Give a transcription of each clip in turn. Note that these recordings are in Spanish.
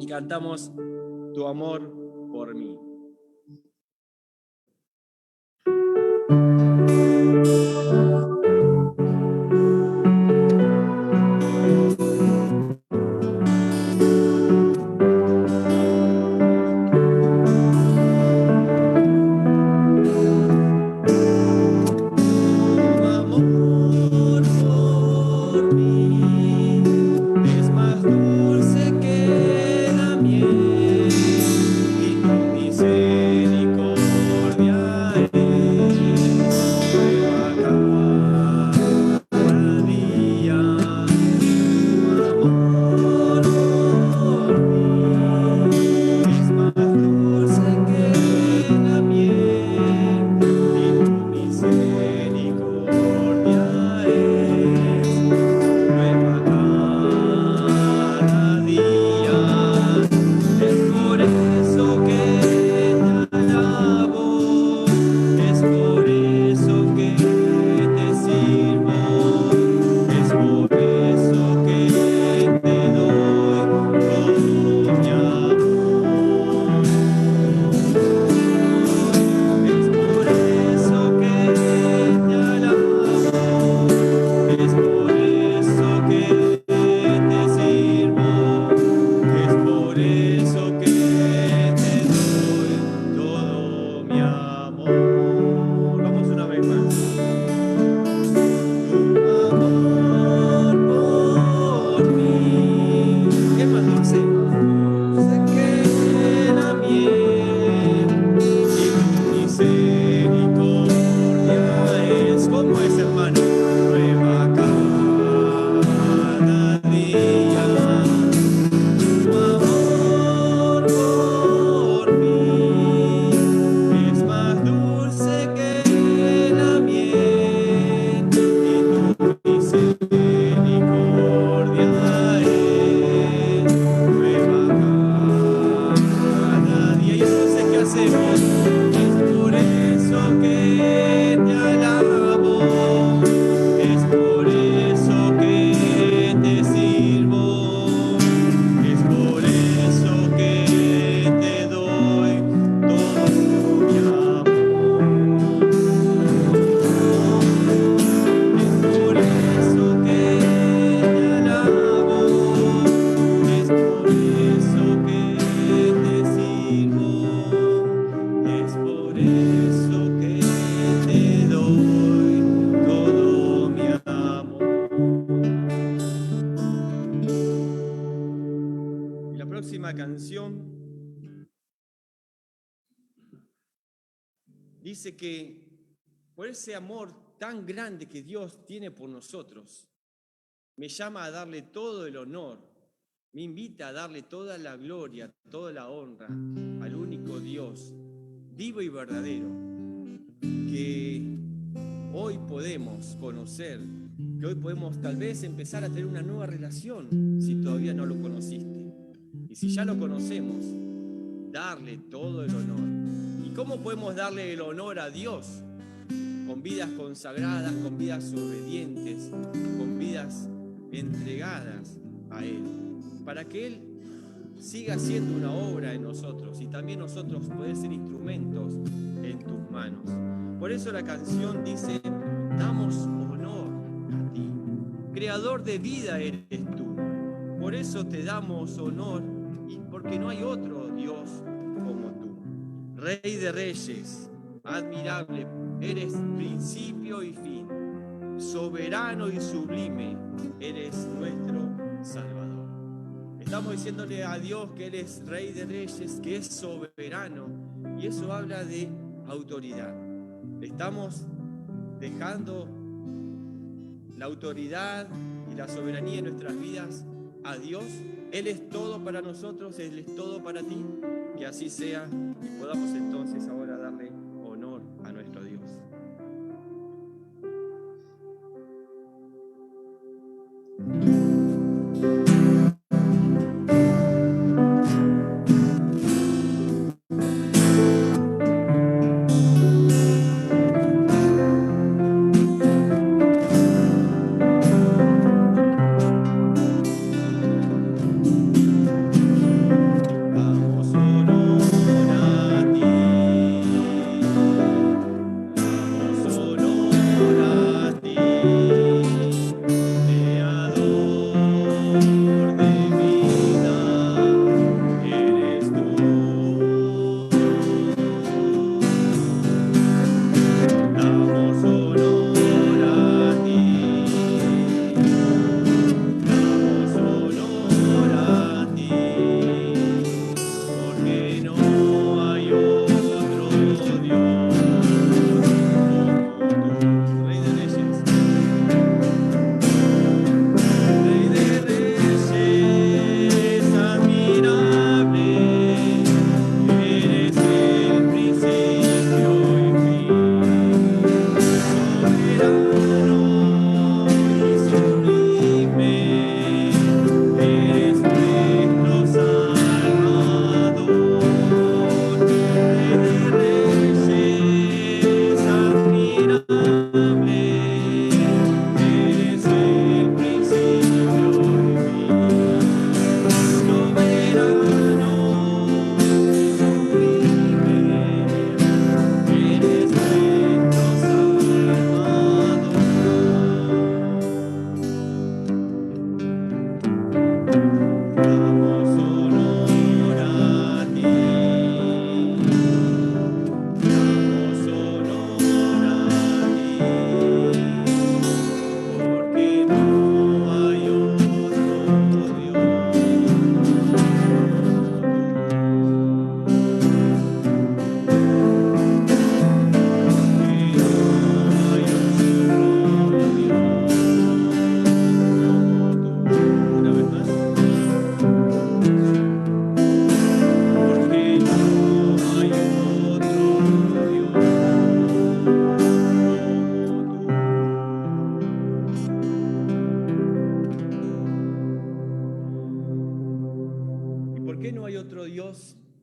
Y cantamos Tu amor por mí. Canción dice que por ese amor tan grande que Dios tiene por nosotros, me llama a darle todo el honor, me invita a darle toda la gloria, toda la honra al único Dios, vivo y verdadero, que hoy podemos conocer, que hoy podemos tal vez empezar a tener una nueva relación si todavía no lo conociste. Y si ya lo conocemos, darle todo el honor. ¿Y cómo podemos darle el honor a Dios? Con vidas consagradas, con vidas obedientes, con vidas entregadas a Él, para que Él siga haciendo una obra en nosotros y también nosotros poder ser instrumentos en tus manos. Por eso la canción dice: damos honor a ti, creador de vida eres tú. Por eso te damos honor, y porque no hay otro Dios como tú. Rey de reyes, admirable, eres principio y fin. Soberano y sublime, eres nuestro Salvador. Estamos diciéndole a Dios que Él es Rey de reyes, que es soberano, y eso habla de autoridad. Estamos dejando la autoridad y la soberanía en nuestras vidas a Dios. Él es todo para nosotros, Él es todo para ti. Que así sea y podamos entonces ahora darle honor a nuestro Dios.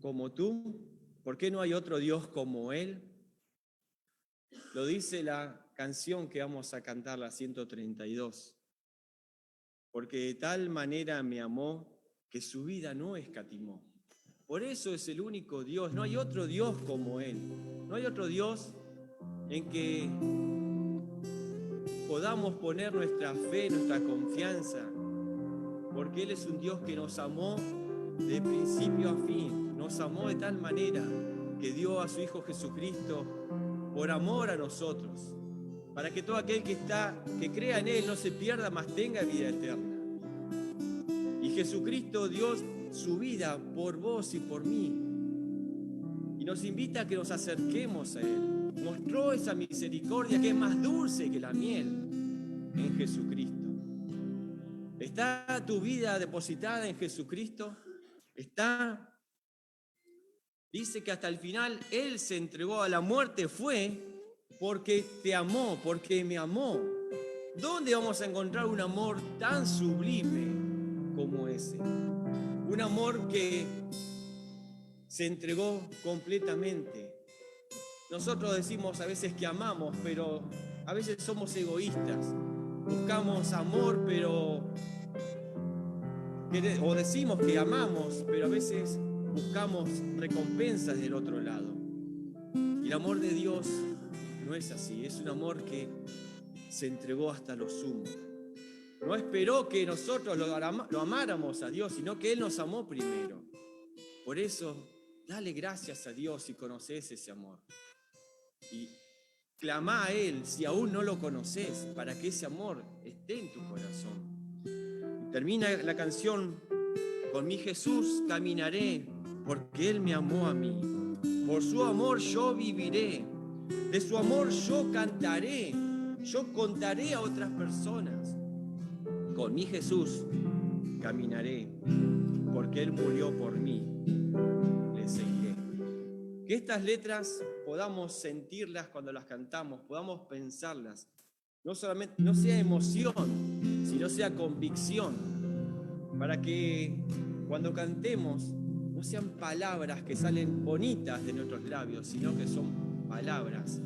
Como tú, ¿por qué no hay otro Dios como Él? Lo dice la canción que vamos a cantar, la 132. Porque de tal manera me amó que su vida no escatimó. Por eso es el único Dios, no hay otro Dios como Él. No hay otro Dios en que podamos poner nuestra fe, nuestra confianza, porque Él es un Dios que nos amó de principio a fin. Nos amó de tal manera que dio a su Hijo Jesucristo por amor a nosotros, para que todo aquel que crea en Él no se pierda, mas tenga vida eterna. Y Jesucristo dio su vida por vos y por mí, y nos invita a que nos acerquemos a Él. Mostró esa misericordia que es más dulce que la miel en Jesucristo. ¿Está tu vida depositada en Jesucristo? Dice que hasta el final Él se entregó a la muerte, fue porque te amó, porque me amó. ¿Dónde vamos a encontrar un amor tan sublime como ese? Un amor que se entregó completamente. Nosotros decimos a veces que amamos, pero a veces somos egoístas. Buscamos amor, o decimos que amamos, pero a veces buscamos recompensas del otro lado. Y el amor de Dios no es así, es un amor que se entregó hasta lo sumo. No esperó que nosotros lo amáramos a Dios, sino que Él nos amó primero. Por eso, dale gracias a Dios si conoces ese amor. Y clama a Él si aún no lo conoces, para que ese amor esté en tu corazón. Termina la canción: con mi Jesús caminaré, porque Él me amó a mí. Por su amor yo viviré, de su amor yo cantaré, yo contaré a otras personas. Con mi Jesús caminaré, porque Él murió por mí, le seguiré. Que estas letras podamos sentirlas cuando las cantamos, podamos pensarlas. No solamente, no sea emoción, sino sea convicción, para que cuando cantemos no sean palabras que salen bonitas de nuestros labios, sino que son palabras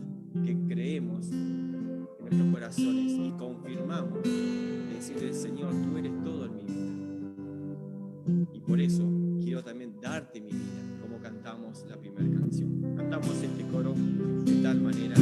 que creemos en nuestros corazones y confirmamos de decirle: Señor, tú eres todo en mi vida. Y por eso quiero también darte mi vida, como cantamos la primera canción. Cantamos este coro de tal manera.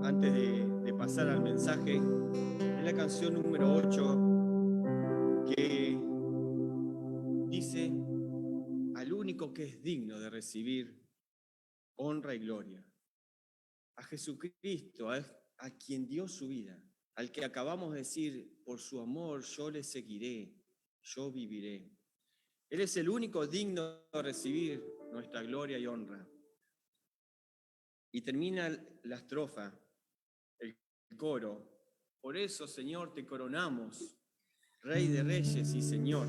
Antes de pasar al mensaje, es la canción número 8, que dice: al único que es digno de recibir honra y gloria, a Jesucristo, a quien dio su vida, al que acabamos de decir: por su amor yo le seguiré, yo viviré. Él es el único digno de recibir nuestra gloria y honra. Y termina la estrofa, el coro: por eso, Señor, te coronamos, Rey de reyes y Señor.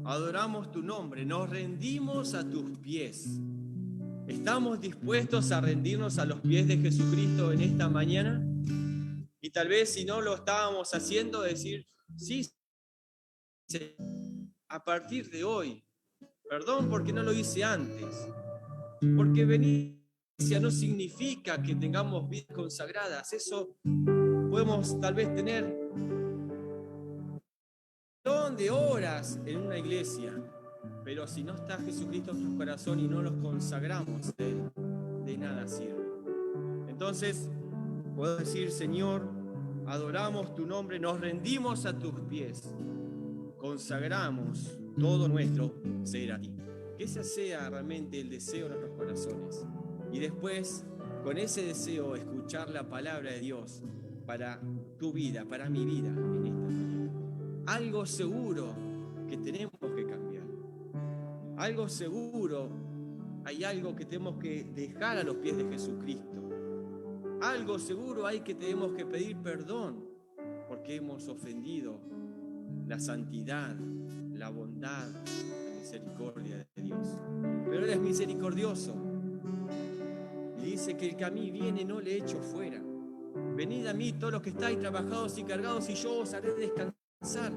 adoramos tu nombre, nos rendimos a tus pies. ¿Estamos dispuestos a rendirnos a los pies de Jesucristo en esta mañana? Y tal vez si no lo estábamos haciendo, decir, sí, a partir de hoy, perdón porque no lo hice antes, porque venir no significa que tengamos vidas consagradas, eso podemos tal vez tener un montón de horas en una iglesia, pero si no está Jesucristo en nuestro corazón y no los consagramos, de nada sirve. Entonces, puedo decir, Señor, adoramos tu nombre, nos rendimos a tus pies, consagramos todo nuestro ser a ti. Que ese sea realmente el deseo de nuestros corazones. Y después, con ese deseo, escuchar la palabra de Dios para tu vida, para mi vida en esta mañana. Algo seguro que tenemos que cambiar. Algo seguro, hay algo que tenemos que dejar a los pies de Jesucristo. Algo seguro hay que tenemos que pedir perdón porque hemos ofendido la santidad, la bondad, la misericordia de Dios. Pero Él es misericordioso y dice que el que a mí viene no le echo fuera. Venid a mí todos los que estáis trabajados y cargados y yo os haré descansar.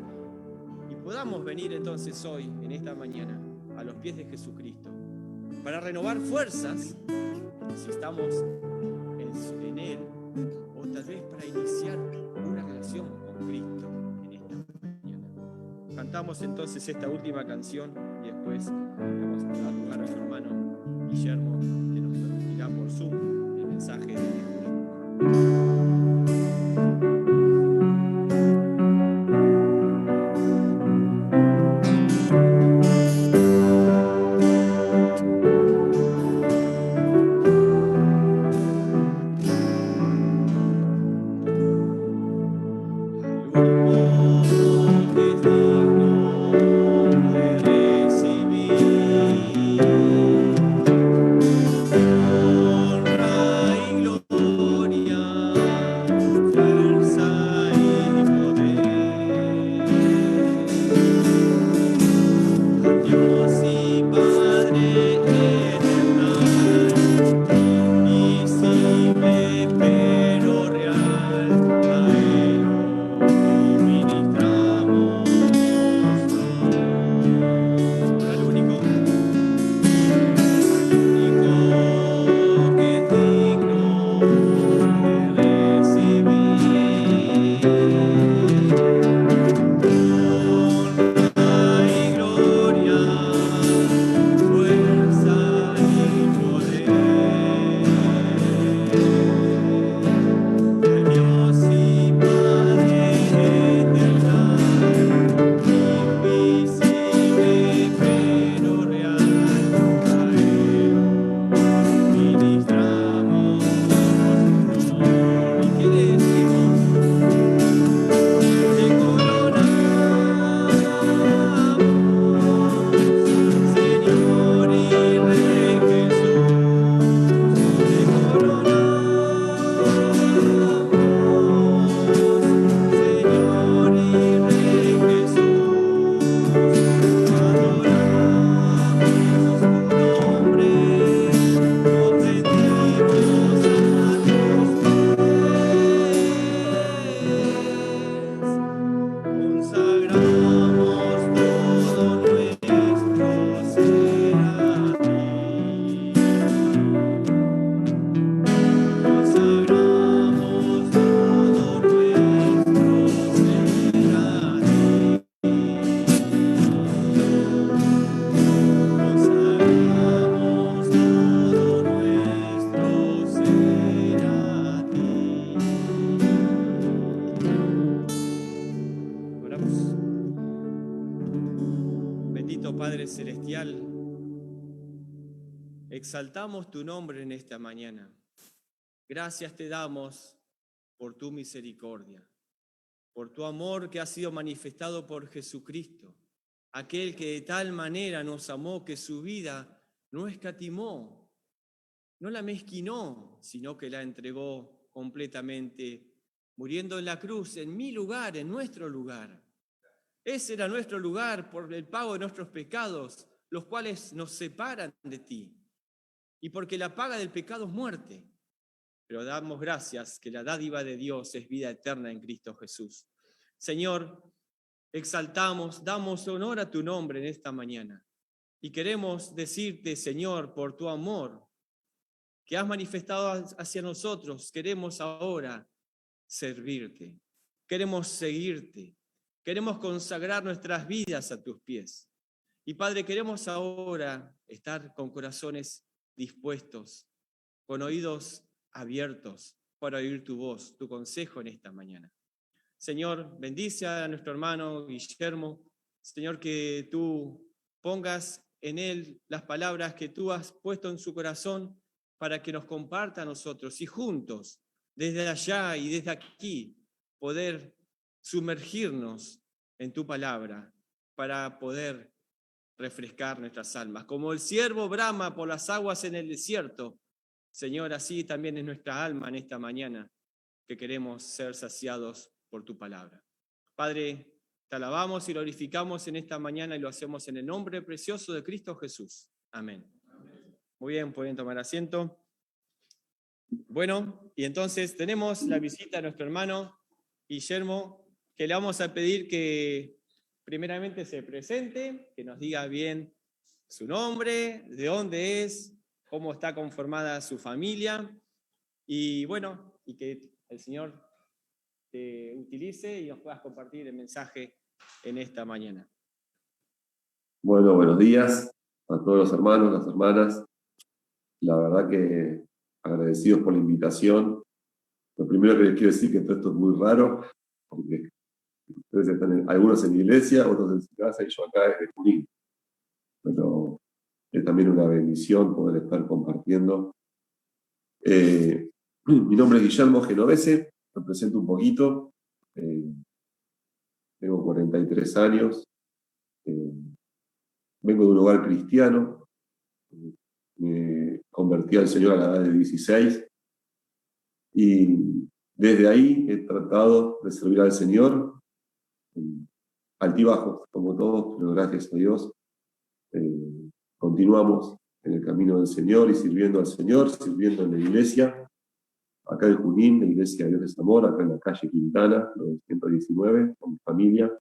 Y podamos venir entonces hoy, en esta mañana, a los pies de Jesucristo para renovar fuerzas si estamos en Él, o tal vez para iniciar una relación con Cristo en esta mañana. Cantamos entonces esta última canción y después vamos a dar lugar a su hermano Guillermo, que nos transmitirá por Zoom el mensaje de lectura. Padre Celestial, exaltamos tu nombre en esta mañana. Gracias te damos por tu misericordia, por tu amor que ha sido manifestado por Jesucristo, aquel que de tal manera nos amó que su vida no escatimó, no la mezquinó, sino que la entregó completamente, muriendo en la cruz, en mi lugar, en nuestro lugar. Ese era nuestro lugar por el pago de nuestros pecados, los cuales nos separan de ti. Y porque la paga del pecado es muerte. Pero damos gracias que la dádiva de Dios es vida eterna en Cristo Jesús. Señor, exaltamos, damos honor a tu nombre en esta mañana. Y queremos decirte, Señor, por tu amor que has manifestado hacia nosotros, queremos ahora servirte. Queremos seguirte. Queremos consagrar nuestras vidas a tus pies. Y Padre, queremos ahora estar con corazones dispuestos, con oídos abiertos para oír tu voz, tu consejo en esta mañana. Señor, bendice a nuestro hermano Guillermo. Señor, que tú pongas en él las palabras que tú has puesto en su corazón para que nos comparta a nosotros y juntos, desde allá y desde aquí, poder sumergirnos en tu palabra para poder refrescar nuestras almas. Como el ciervo brama por las aguas en el desierto, Señor, así también es nuestra alma en esta mañana, que queremos ser saciados por tu palabra. Padre, te alabamos y glorificamos en esta mañana y lo hacemos en el nombre precioso de Cristo Jesús. Amén. Muy bien, pueden tomar asiento. Bueno, y entonces tenemos la visita de nuestro hermano Guillermo, que le vamos a pedir que primeramente se presente, que nos diga bien su nombre, de dónde es, cómo está conformada su familia, y bueno, y que el Señor te utilice y nos puedas compartir el mensaje en esta mañana. Bueno, buenos días a todos los hermanos, las hermanas. La verdad que agradecidos por la invitación. Lo primero que les quiero decir es que todo esto es muy raro, porque ustedes están algunos en la iglesia, otros en su casa y yo acá desde Junín. Pero es también una bendición poder estar compartiendo. Mi nombre es Guillermo Genovese, me presento un poquito. Tengo 43 años. Vengo de un hogar cristiano. Me convertí al Señor a la edad de 16 y desde ahí he tratado de servir al Señor, altibajos como todos, pero gracias a Dios continuamos en el camino del Señor y sirviendo al Señor, sirviendo en la iglesia, acá en Junín, la iglesia de Dios es Amor, acá en la calle Quintana, 919, con mi familia,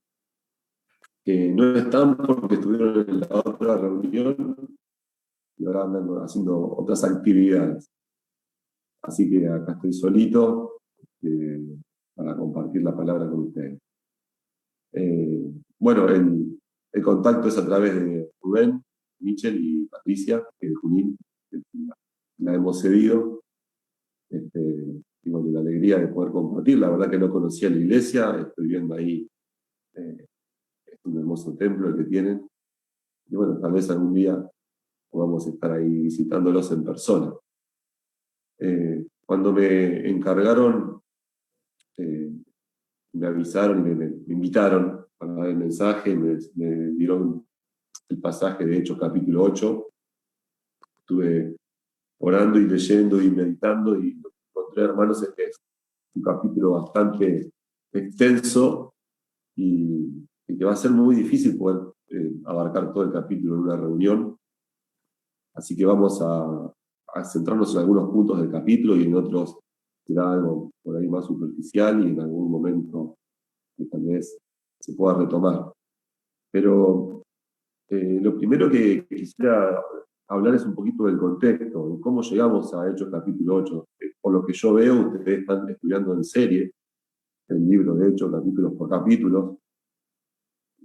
que no están porque estuvieron en la otra reunión y ahora andan haciendo otras actividades. Así que acá estoy solito para compartir la palabra con ustedes. Bueno, el contacto es a través de Rubén, Michel y Patricia, que de Junín, que la hemos cedido. Y bueno, la alegría de poder compartir. La verdad que no conocía la iglesia, estoy viendo ahí, es un hermoso templo el que tienen. Y bueno, tal vez algún día podamos estar ahí visitándolos en persona. Cuando me encargaron, me avisaron y me invitaron para dar el mensaje, me dieron el pasaje de Hechos capítulo 8. Estuve orando y leyendo y meditando y encontré, hermanos, que es un capítulo bastante extenso y que va a ser muy difícil poder abarcar todo el capítulo en una reunión. Así que vamos a centrarnos en algunos puntos del capítulo y en otros será algo por ahí más superficial y en algún momento que tal vez se pueda retomar. Pero lo primero que quisiera hablar es un poquito del contexto, de cómo llegamos a Hechos capítulo 8. Por lo que yo veo, ustedes están estudiando en serie el libro de Hechos, capítulos por capítulos,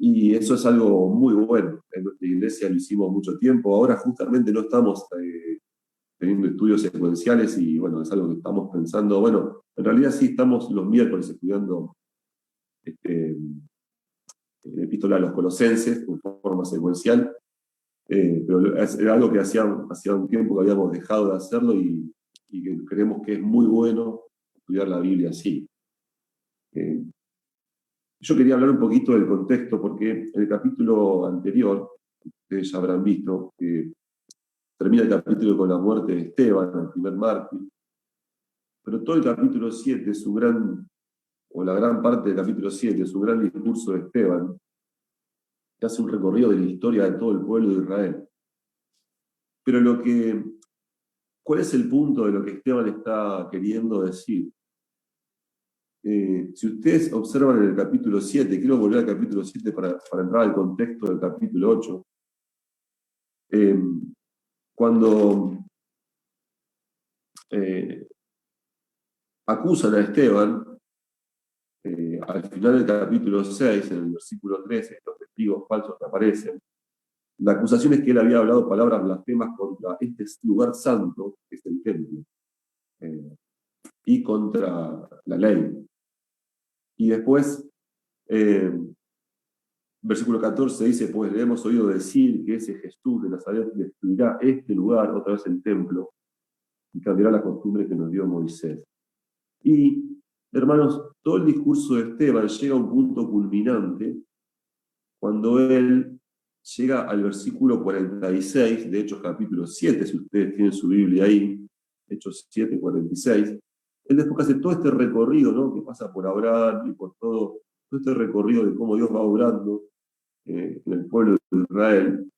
y eso es algo muy bueno. En nuestra iglesia lo hicimos mucho tiempo, ahora justamente no estamos teniendo estudios secuenciales y bueno, es algo que estamos pensando. Bueno, en realidad sí estamos los miércoles estudiando la epístola a los Colosenses en forma secuencial, pero era algo que hacía un tiempo que habíamos dejado de hacerlo y que creemos que es muy bueno estudiar la Biblia así. Yo quería hablar un poquito del contexto porque en el capítulo anterior, ustedes ya habrán visto, que termina el capítulo con la muerte de Esteban, el primer mártir, pero todo el capítulo 7 la gran parte del capítulo 7 es un gran discurso de Esteban, que hace un recorrido de la historia de todo el pueblo de Israel. Pero ¿cuál es el punto de lo que Esteban está queriendo decir? Si ustedes observan en el capítulo 7, quiero volver al capítulo 7 para entrar al contexto del capítulo 8, cuando acusan a Esteban, al final del capítulo 6, en el versículo 13, estos testigos falsos que aparecen, la acusación es que él había hablado palabras blasfemas contra este lugar santo, que es el templo, y contra la ley. Y después, versículo 14 dice, pues le hemos oído decir que ese Jesús de Nazaret destruirá este lugar, otra vez el templo, y cambiará la costumbre que nos dio Moisés. Y, hermanos, todo el discurso de Esteban llega a un punto culminante cuando él llega al versículo 46 de Hechos capítulo 7, si ustedes tienen su Biblia ahí, Hechos 7, 46. Él después hace todo este recorrido, ¿no?, que pasa por Abraham y por todo este recorrido de cómo Dios va obrando en el pueblo de Israel.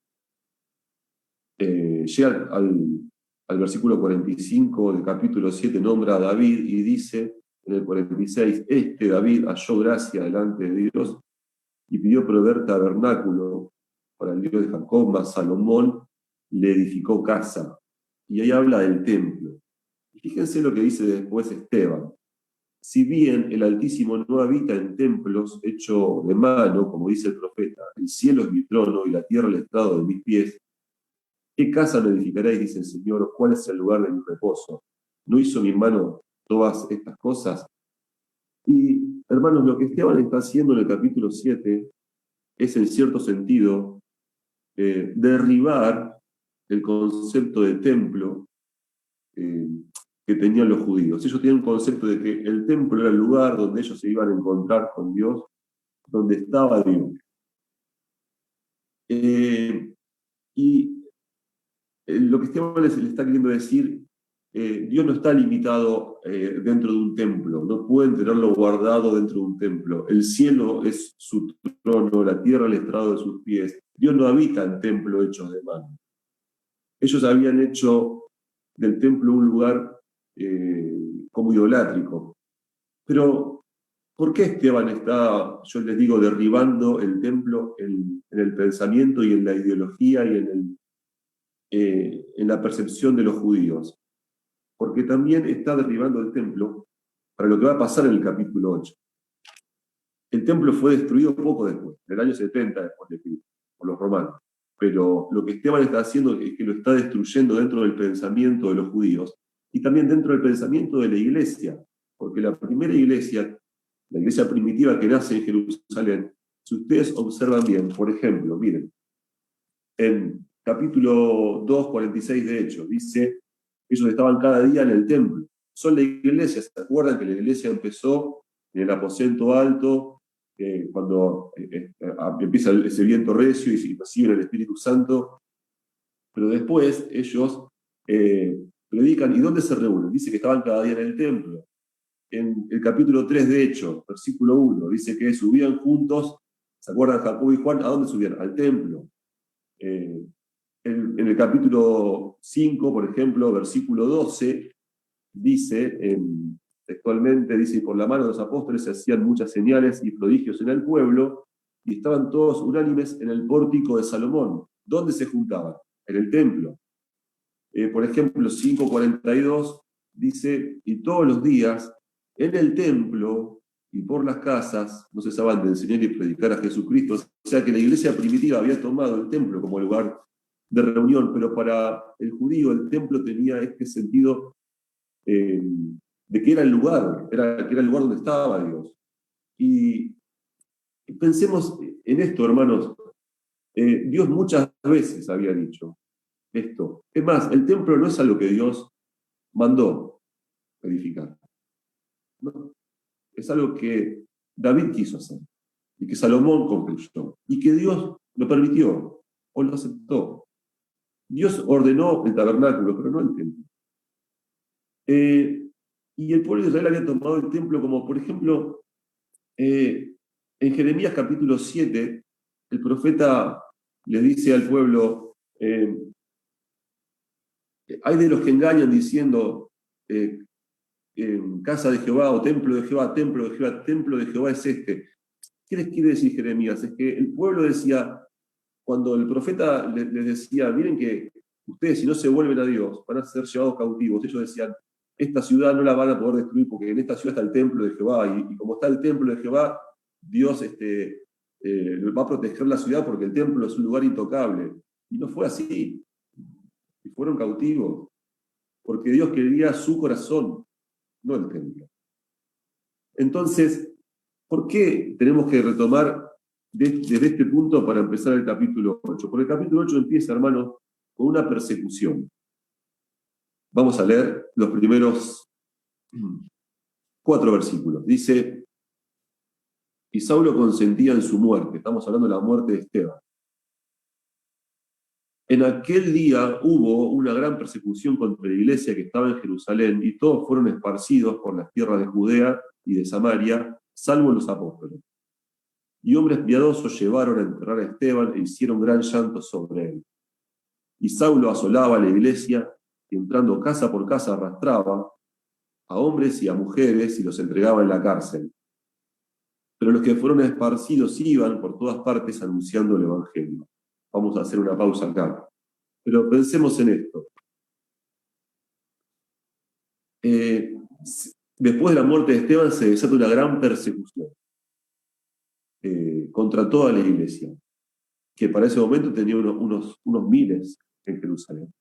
Llega al versículo 45 del capítulo 7, nombra a David y dice en el 46, este David halló gracia delante de Dios y pidió proveer tabernáculo para el Dios de Jacob, mas Salomón le edificó casa. Y ahí habla del templo. Y fíjense lo que dice después Esteban. Si bien el Altísimo no habita en templos hechos de mano, como dice el profeta, el cielo es mi trono y la tierra el estrado de mis pies, ¿qué casa me edificaréis? Dice el Señor, ¿cuál es el lugar de mi reposo? ¿No hizo mi mano todas estas cosas? Y, hermanos, lo que Esteban está haciendo en el capítulo 7 es, en cierto sentido, derribar el concepto de templo que tenían los judíos. Ellos tenían un concepto de que el templo era el lugar donde ellos se iban a encontrar con Dios, donde estaba Dios. Y lo que Esteban le está queriendo decir, Dios no está limitado dentro de un templo, no pueden tenerlo guardado dentro de un templo. El cielo es su trono, la tierra el estrado de sus pies. Dios no habita en templos hechos de mano. Ellos habían hecho del templo un lugar como idolátrico. Pero, ¿por qué Esteban está, yo les digo, derribando el templo en el pensamiento y en la ideología y en la percepción de los judíos? Porque también está derribando el templo para lo que va a pasar en el capítulo 8. El templo fue destruido poco después, en el año 70 después de Cristo, por los romanos. Pero lo que Esteban está haciendo es que lo está destruyendo dentro del pensamiento de los judíos y también dentro del pensamiento de la iglesia, porque la primera iglesia, la iglesia primitiva que nace en Jerusalén, si ustedes observan bien, por ejemplo, miren, en capítulo 2, 46 de Hechos, dice, ellos estaban cada día en el templo. Son la iglesia, ¿se acuerdan que la iglesia empezó en el aposento alto, cuando empieza ese viento recio y reciben el Espíritu Santo? Pero después ellos predican, ¿y dónde se reúnen? Dice que estaban cada día en el templo. En el capítulo 3 de Hechos, versículo 1, dice que subían juntos, ¿se acuerdan Jacobo y Juan? ¿A dónde subían? Al templo. En el capítulo 5, por ejemplo, versículo 12, dice, textualmente, dice, y por la mano de los apóstoles se hacían muchas señales y prodigios en el pueblo, y estaban todos unánimes en el pórtico de Salomón. ¿Dónde se juntaban? En el templo. Por ejemplo, 5:42 dice, y todos los días en el templo y por las casas no cesaban de enseñar y predicar a Jesucristo. O sea que la iglesia primitiva había tomado el templo como lugar de reunión, pero para el judío el templo tenía este sentido de que era el lugar, que era el lugar donde estaba Dios. Y pensemos en esto, hermanos. Dios muchas veces había dicho esto. Es más, el templo no es algo que Dios mandó edificar. ¿No? Es algo que David quiso hacer y que Salomón concluyó y que Dios lo permitió o lo aceptó. Dios ordenó el tabernáculo, pero no el templo. Y el pueblo de Israel había tomado el templo como, por ejemplo, en Jeremías capítulo 7, el profeta le dice al pueblo, hay de los que engañan diciendo, casa de Jehová o templo de Jehová, templo de Jehová, templo de Jehová es este. ¿Qué les quiere decir Jeremías? Es que el pueblo decía, cuando el profeta les decía, miren que ustedes si no se vuelven a Dios van a ser llevados cautivos, ellos decían, esta ciudad no la van a poder destruir porque en esta ciudad está el templo de Jehová y como está el templo de Jehová, Dios va a proteger la ciudad porque el templo es un lugar intocable. Y no fue así. Y fueron cautivos porque Dios quería su corazón, no el templo. Entonces, ¿por qué tenemos que retomar desde este punto para empezar el capítulo 8? Porque el capítulo 8 empieza, hermanos, con una persecución. Vamos a leer los primeros 4 versículos. Dice, y Saulo consentía en su muerte. Estamos hablando de la muerte de Esteban. En aquel día hubo una gran persecución contra la iglesia que estaba en Jerusalén y todos fueron esparcidos por las tierras de Judea y de Samaria, salvo los apóstoles. Y hombres piadosos llevaron a enterrar a Esteban e hicieron gran llanto sobre él. Y Saulo asolaba la iglesia y entrando casa por casa arrastraba a hombres y a mujeres y los entregaba en la cárcel. Pero los que fueron esparcidos iban por todas partes anunciando el evangelio. Vamos a hacer una pausa acá. Pero pensemos en esto. Después de la muerte de Esteban se desata una gran persecución contra toda la iglesia, que para ese momento tenía unos miles en Jerusalén.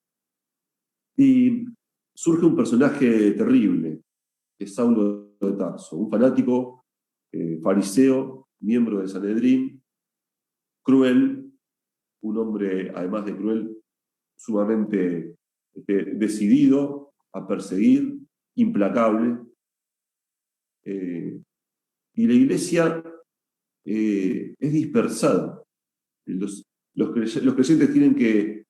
Y surge un personaje terrible, que es Saulo de Tarso, un fanático fariseo, miembro del Sanedrín, cruel, un hombre, además de cruel, sumamente decidido a perseguir, implacable. Y la iglesia es dispersada. Los creyentes tienen que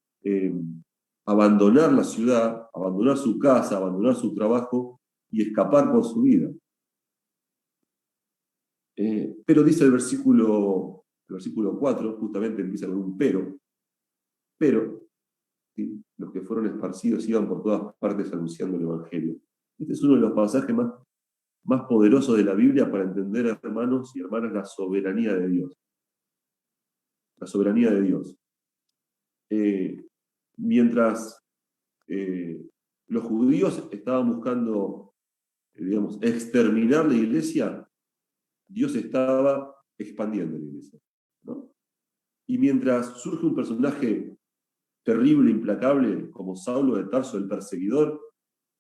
abandonar la ciudad, abandonar su casa, abandonar su trabajo y escapar por su vida. Pero dice el versículo 4, justamente empieza con un pero, ¿sí? Los que fueron esparcidos iban por todas partes anunciando el evangelio. Este es uno de los pasajes más poderosos de la Biblia para entender, hermanos y hermanas, la soberanía de Dios. La soberanía de Dios. Mientras los judíos estaban buscando, exterminar la iglesia, Dios estaba expandiendo la iglesia, ¿no? Y mientras surge un personaje terrible, implacable, como Saulo de Tarso, el perseguidor,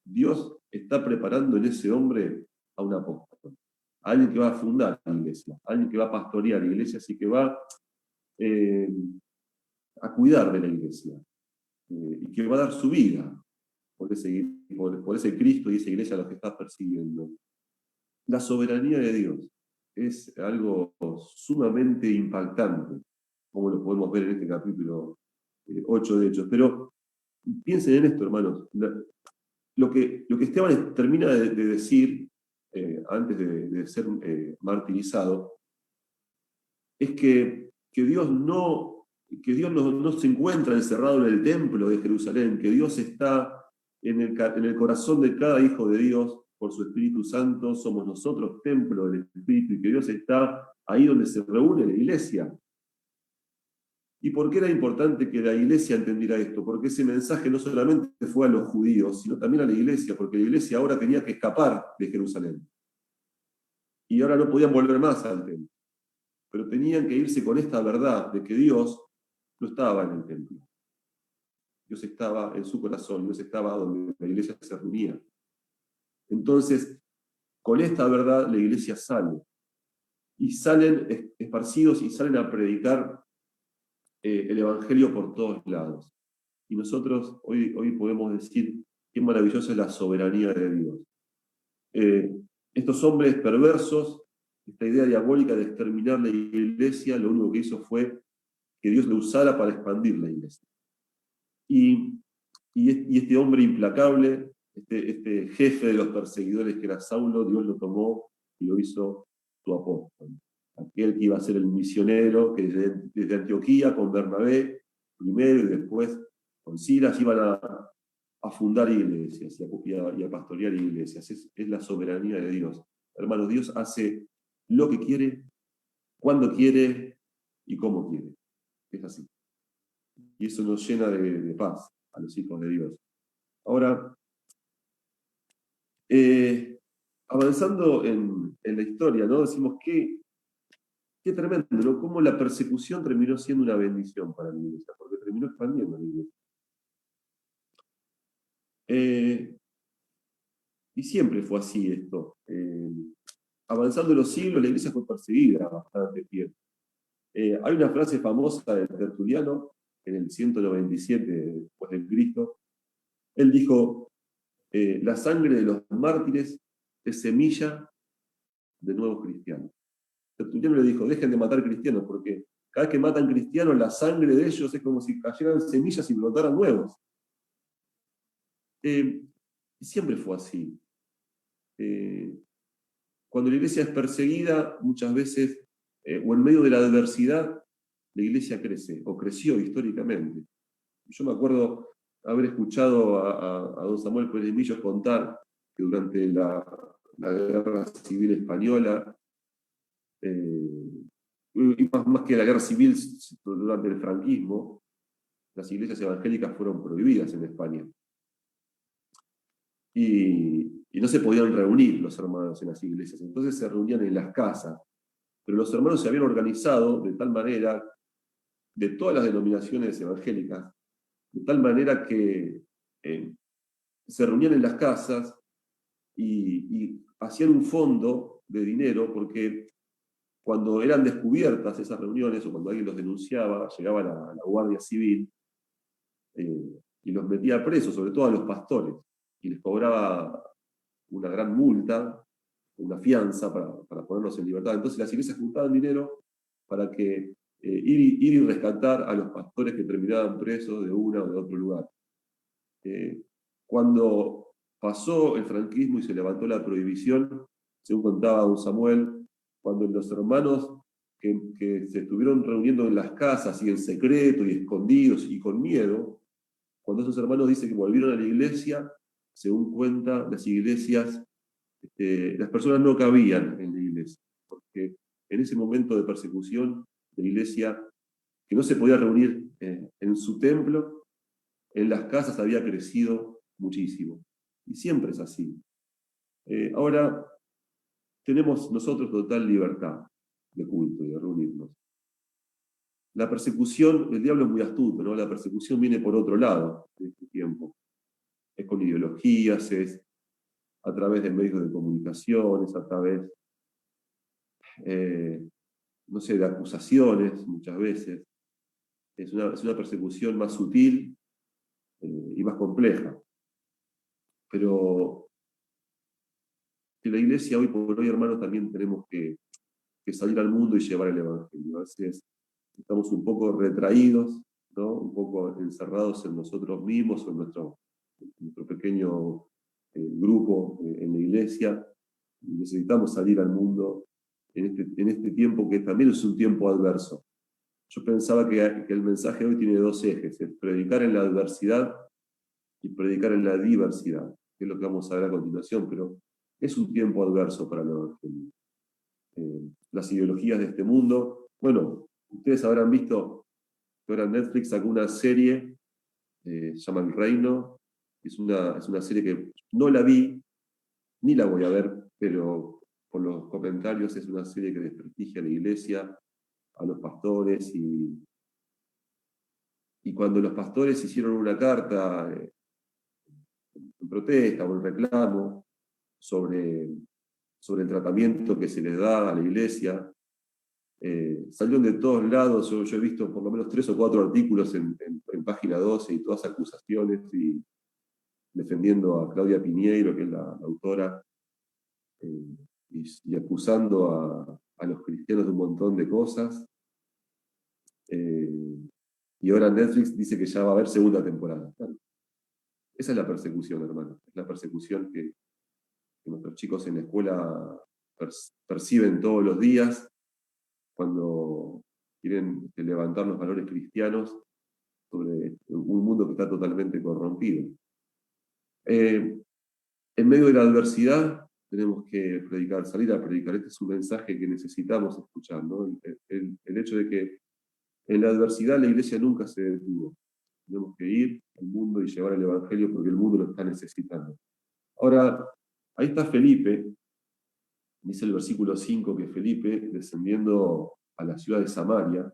Dios está preparando en ese hombre a un apóstol, a alguien que va a fundar la iglesia, a alguien que va a pastorear la iglesia, así que va a cuidar de la iglesia, y que va a dar su vida por ese Cristo y esa iglesia a la que está persiguiendo. La soberanía de Dios es algo sumamente impactante, como lo podemos ver en este capítulo 8 de Hechos. Pero piensen en esto, hermanos. Lo que Esteban termina de decir antes de ser martirizado es que Dios no se encuentra encerrado en el templo de Jerusalén, que Dios está en el corazón de cada hijo de Dios por su Espíritu Santo, somos nosotros templo del Espíritu, y que Dios está ahí donde se reúne la iglesia. ¿Y por qué era importante que la iglesia entendiera esto? Porque ese mensaje no solamente fue a los judíos, sino también a la iglesia, porque la iglesia ahora tenía que escapar de Jerusalén. Y ahora no podían volver más al templo. Pero tenían que irse con esta verdad de que Dios no estaba en el templo. Dios estaba en su corazón, Dios estaba donde la iglesia se reunía. Entonces, con esta verdad la iglesia sale. Y salen esparcidos y salen a predicar el Evangelio por todos lados. Y nosotros hoy podemos decir qué maravillosa es la soberanía de Dios. Estos hombres perversos, esta idea diabólica de exterminar la iglesia, lo único que hizo fue que Dios lo usara para expandir la iglesia. Y este hombre implacable, este jefe de los perseguidores que era Saulo, Dios lo tomó y lo hizo su apóstol. aquel que iba a ser el misionero, que desde Antioquía con Bernabé primero y después con Silas iban a fundar iglesias y a pastorear iglesias. Es la soberanía de Dios. Hermanos, Dios hace lo que quiere, cuando quiere y cómo quiere. Es así. Y eso nos llena de paz a los hijos de Dios. Ahora, avanzando en la historia, ¿no? Decimos qué tremendo, ¿no? Cómo la persecución terminó siendo una bendición para la iglesia, porque terminó expandiendo la iglesia. Y siempre fue así esto. Avanzando los siglos, la iglesia fue perseguida bastante tiempo. Hay una frase famosa de Tertuliano, en el 197 después de Cristo. Él dijo, la sangre de los mártires es semilla de nuevos cristianos. Tertuliano le dijo, dejen de matar cristianos, porque cada vez que matan cristianos, la sangre de ellos es como si cayeran semillas y brotaran nuevos. Y siempre fue así. Cuando la iglesia es perseguida, muchas veces, o en medio de la adversidad, la iglesia crece, o creció históricamente. Yo me acuerdo haber escuchado a don Samuel Pérez Millos contar que durante la Guerra Civil Española, y más que la Guerra Civil, durante el franquismo, las iglesias evangélicas fueron prohibidas en España. Y no se podían reunir los hermanos en las iglesias, entonces se reunían en las casas. Pero los hermanos se habían organizado de tal manera, de todas las denominaciones evangélicas, de tal manera que se reunían en las casas y hacían un fondo de dinero, porque cuando eran descubiertas esas reuniones o cuando alguien los denunciaba, llegaba la Guardia Civil y los metía presos, sobre todo a los pastores, y les cobraba una gran multa, una fianza para ponerlos en libertad. Entonces las iglesias juntaban dinero para que ir y rescatar a los pastores que terminaban presos de una o de otro lugar. Cuando pasó el franquismo y se levantó la prohibición, según contaba don Samuel, cuando los hermanos que se estuvieron reuniendo en las casas y en secreto y escondidos y con miedo, cuando esos hermanos dicen que volvieron a la iglesia, según cuenta, las iglesias, las personas no cabían en la iglesia, porque en ese momento de persecución, la iglesia, que no se podía reunir en su templo, en las casas había crecido muchísimo. Y siempre es así. Ahora, tenemos nosotros total libertad de culto y de reunirnos. La persecución, el diablo es muy astuto, ¿no? La persecución viene por otro lado en este tiempo. Es con ideologías, es a través de medios de comunicación, es a través, no sé, de acusaciones muchas veces. Es una persecución más sutil y más compleja. Pero en la iglesia hoy por hoy, hermanos, también tenemos que salir al mundo y llevar el evangelio. A veces estamos un poco retraídos, ¿no? Un poco encerrados en nosotros mismos o en nuestro pequeño grupo en la iglesia. Necesitamos salir al mundo en este tiempo que también es un tiempo adverso. Yo pensaba que el mensaje hoy tiene dos ejes: es predicar en la adversidad y predicar en la diversidad, que es lo que vamos a ver a continuación, pero es un tiempo adverso para el evangelio. Las ideologías de este mundo. Bueno, ustedes habrán visto que ahora Netflix sacó una serie, se llama El Reino. Es una serie que no la vi, ni la voy a ver, pero por los comentarios es una serie que desprestigia a la iglesia, a los pastores, y cuando los pastores hicieron una carta en protesta o en reclamo sobre el tratamiento que se les da a la iglesia, salieron de todos lados. Yo he visto por lo menos 3 o 4 artículos en página 12 y todas acusaciones y defendiendo a Claudia Piñeiro, que es la autora, y acusando a los cristianos de un montón de cosas. Y ahora Netflix dice que ya va a haber segunda temporada. Esa es la persecución, hermano. Es la persecución que nuestros chicos en la escuela perciben todos los días. cuando quieren levantar los valores cristianos sobre un mundo que está totalmente corrompido. En medio de la adversidad tenemos que predicar, salir a predicar. Este es un mensaje que necesitamos escuchar, ¿no? El hecho de que en la adversidad la iglesia nunca se detuvo. Tenemos que ir al mundo y llevar el evangelio porque el mundo lo está necesitando. Ahora, ahí está Felipe, dice el versículo 5 que Felipe, descendiendo a la ciudad de Samaria,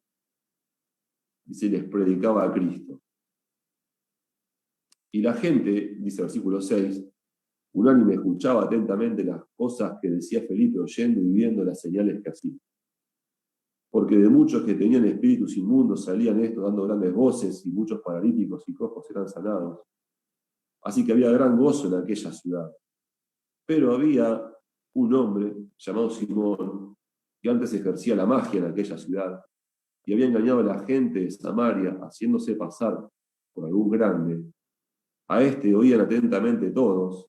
dice, les predicaba a Cristo. Y la gente, dice el versículo 6, unánime escuchaba atentamente las cosas que decía Felipe, oyendo y viendo las señales que hacía. Porque de muchos que tenían espíritus inmundos salían estos dando grandes voces, y muchos paralíticos y cojos eran sanados. Así que había gran gozo en aquella ciudad. Pero había un hombre llamado Simón, que antes ejercía la magia en aquella ciudad, y había engañado a la gente de Samaria, haciéndose pasar por algún grande. A este oían atentamente todos,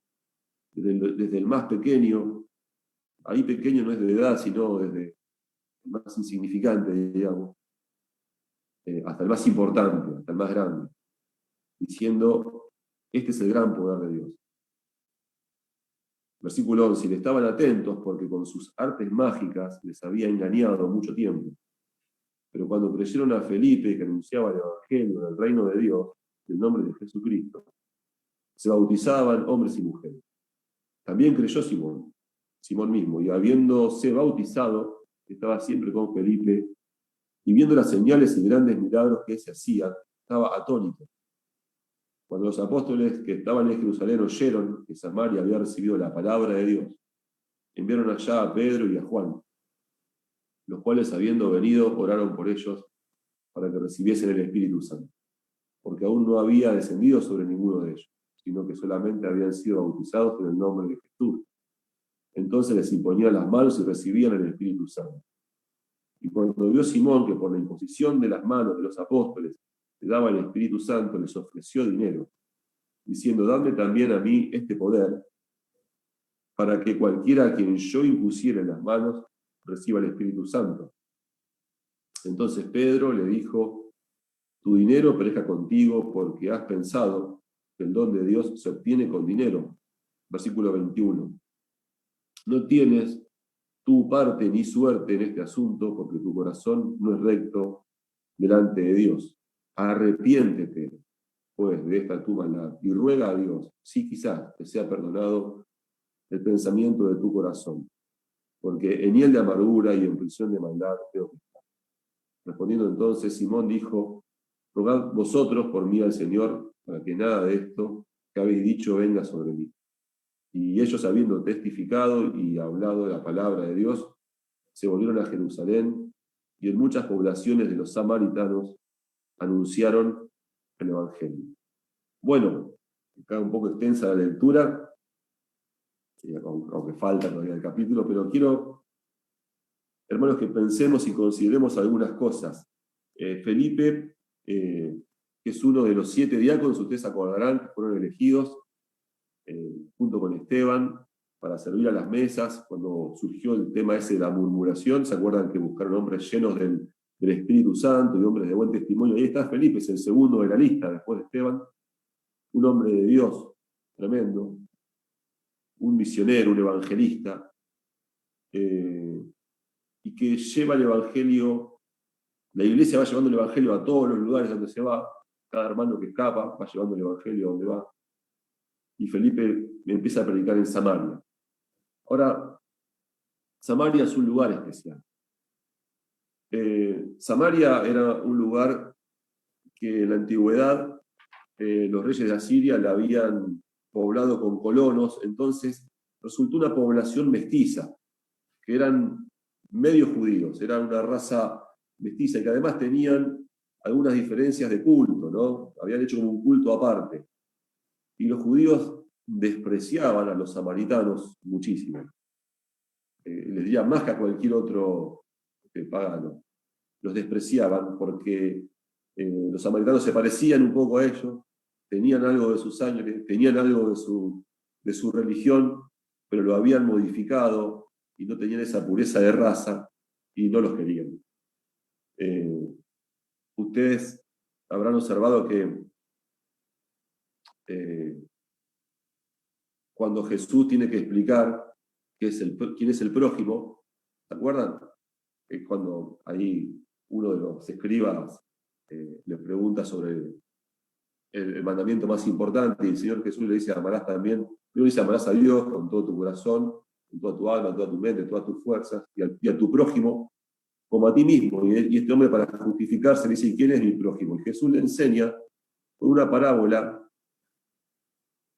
desde el más pequeño, ahí pequeño no es de edad, sino desde el más insignificante, digamos, hasta el más importante, hasta el más grande, diciendo, este es el gran poder de Dios. Versículo 11, y le estaban atentos porque con sus artes mágicas les había engañado mucho tiempo. Pero cuando creyeron a Felipe, que anunciaba el evangelio del reino de Dios, del nombre de Jesucristo, se bautizaban hombres y mujeres. También creyó Simón mismo, y habiéndose bautizado, estaba siempre con Felipe, y viendo las señales y grandes milagros que se hacían, estaba atónito. Cuando los apóstoles que estaban en Jerusalén oyeron que Samaria había recibido la palabra de Dios, enviaron allá a Pedro y a Juan, los cuales, habiendo venido, oraron por ellos para que recibiesen el Espíritu Santo, porque aún no había descendido sobre ninguno de ellos, sino que solamente habían sido bautizados en el nombre de Jesús. Entonces les imponían las manos y recibían el Espíritu Santo. Y cuando vio Simón que por la imposición de las manos de los apóstoles le daba el Espíritu Santo, les ofreció dinero, diciendo, dadme también a mí este poder, para que cualquiera a quien yo impusiera en las manos reciba el Espíritu Santo. Entonces Pedro le dijo, tu dinero perezca contigo, porque has pensado que el don de Dios se obtiene con dinero. Versículo 21. No tienes tu parte ni suerte en este asunto, porque tu corazón no es recto delante de Dios. Arrepiéntete, pues, de esta tu maldad, y ruega a Dios, si quizás te sea perdonado el pensamiento de tu corazón, porque en hiel de amargura y en prisión de maldad creo que está. Respondiendo entonces, Simón dijo, rogad vosotros por mí al Señor, para que nada de esto que habéis dicho venga sobre mí. Y ellos, habiendo testificado y hablado la palabra de Dios, se volvieron a Jerusalén, y en muchas poblaciones de los samaritanos anunciaron el Evangelio. Bueno, acá un poco extensa la lectura, aunque falta todavía el capítulo, pero quiero, hermanos, que pensemos y consideremos algunas cosas. Felipe, que es uno de los 7 diáconos, ustedes se acordarán que fueron elegidos junto con Esteban para servir a las mesas cuando surgió el tema ese de la murmuración. ¿Se acuerdan que buscaron hombres llenos del Espíritu Santo y hombres de buen testimonio? Ahí está Felipe, es el segundo de la lista después de Esteban, un hombre de Dios tremendo, un misionero, un evangelista, y que lleva el evangelio. La iglesia va llevando el evangelio a todos los lugares donde se va. Cada hermano que escapa va llevando el evangelio a donde va. Y Felipe empieza a predicar en Samaria. Ahora, Samaria es un lugar especial. Samaria era un lugar que en la antigüedad los reyes de Asiria la habían poblado con colonos, entonces resultó una población mestiza, que eran medio judíos, era una raza mestiza, y que además tenían algunas diferencias de culto, ¿no? Habían hecho como un culto aparte. Y los judíos despreciaban a los samaritanos muchísimo. Les diría más que a cualquier otro pagano. Los despreciaban porque los samaritanos se parecían un poco a ellos, tenían algo de su sangre, tenían algo de su religión, pero lo habían modificado y no tenían esa pureza de raza y no los querían. Ustedes habrán observado que cuando Jesús tiene que explicar quién es el prójimo, ¿se acuerdan? Cuando ahí uno de los escribas le pregunta sobre el mandamiento más importante, y el Señor Jesús le dice: amarás también, primero dice: amarás a Dios con todo tu corazón, con toda tu alma, toda tu mente, todas tus fuerzas, y a tu prójimo como a ti mismo. Y este hombre, para justificarse, le dice: ¿quién es mi prójimo? Y Jesús le enseña con una parábola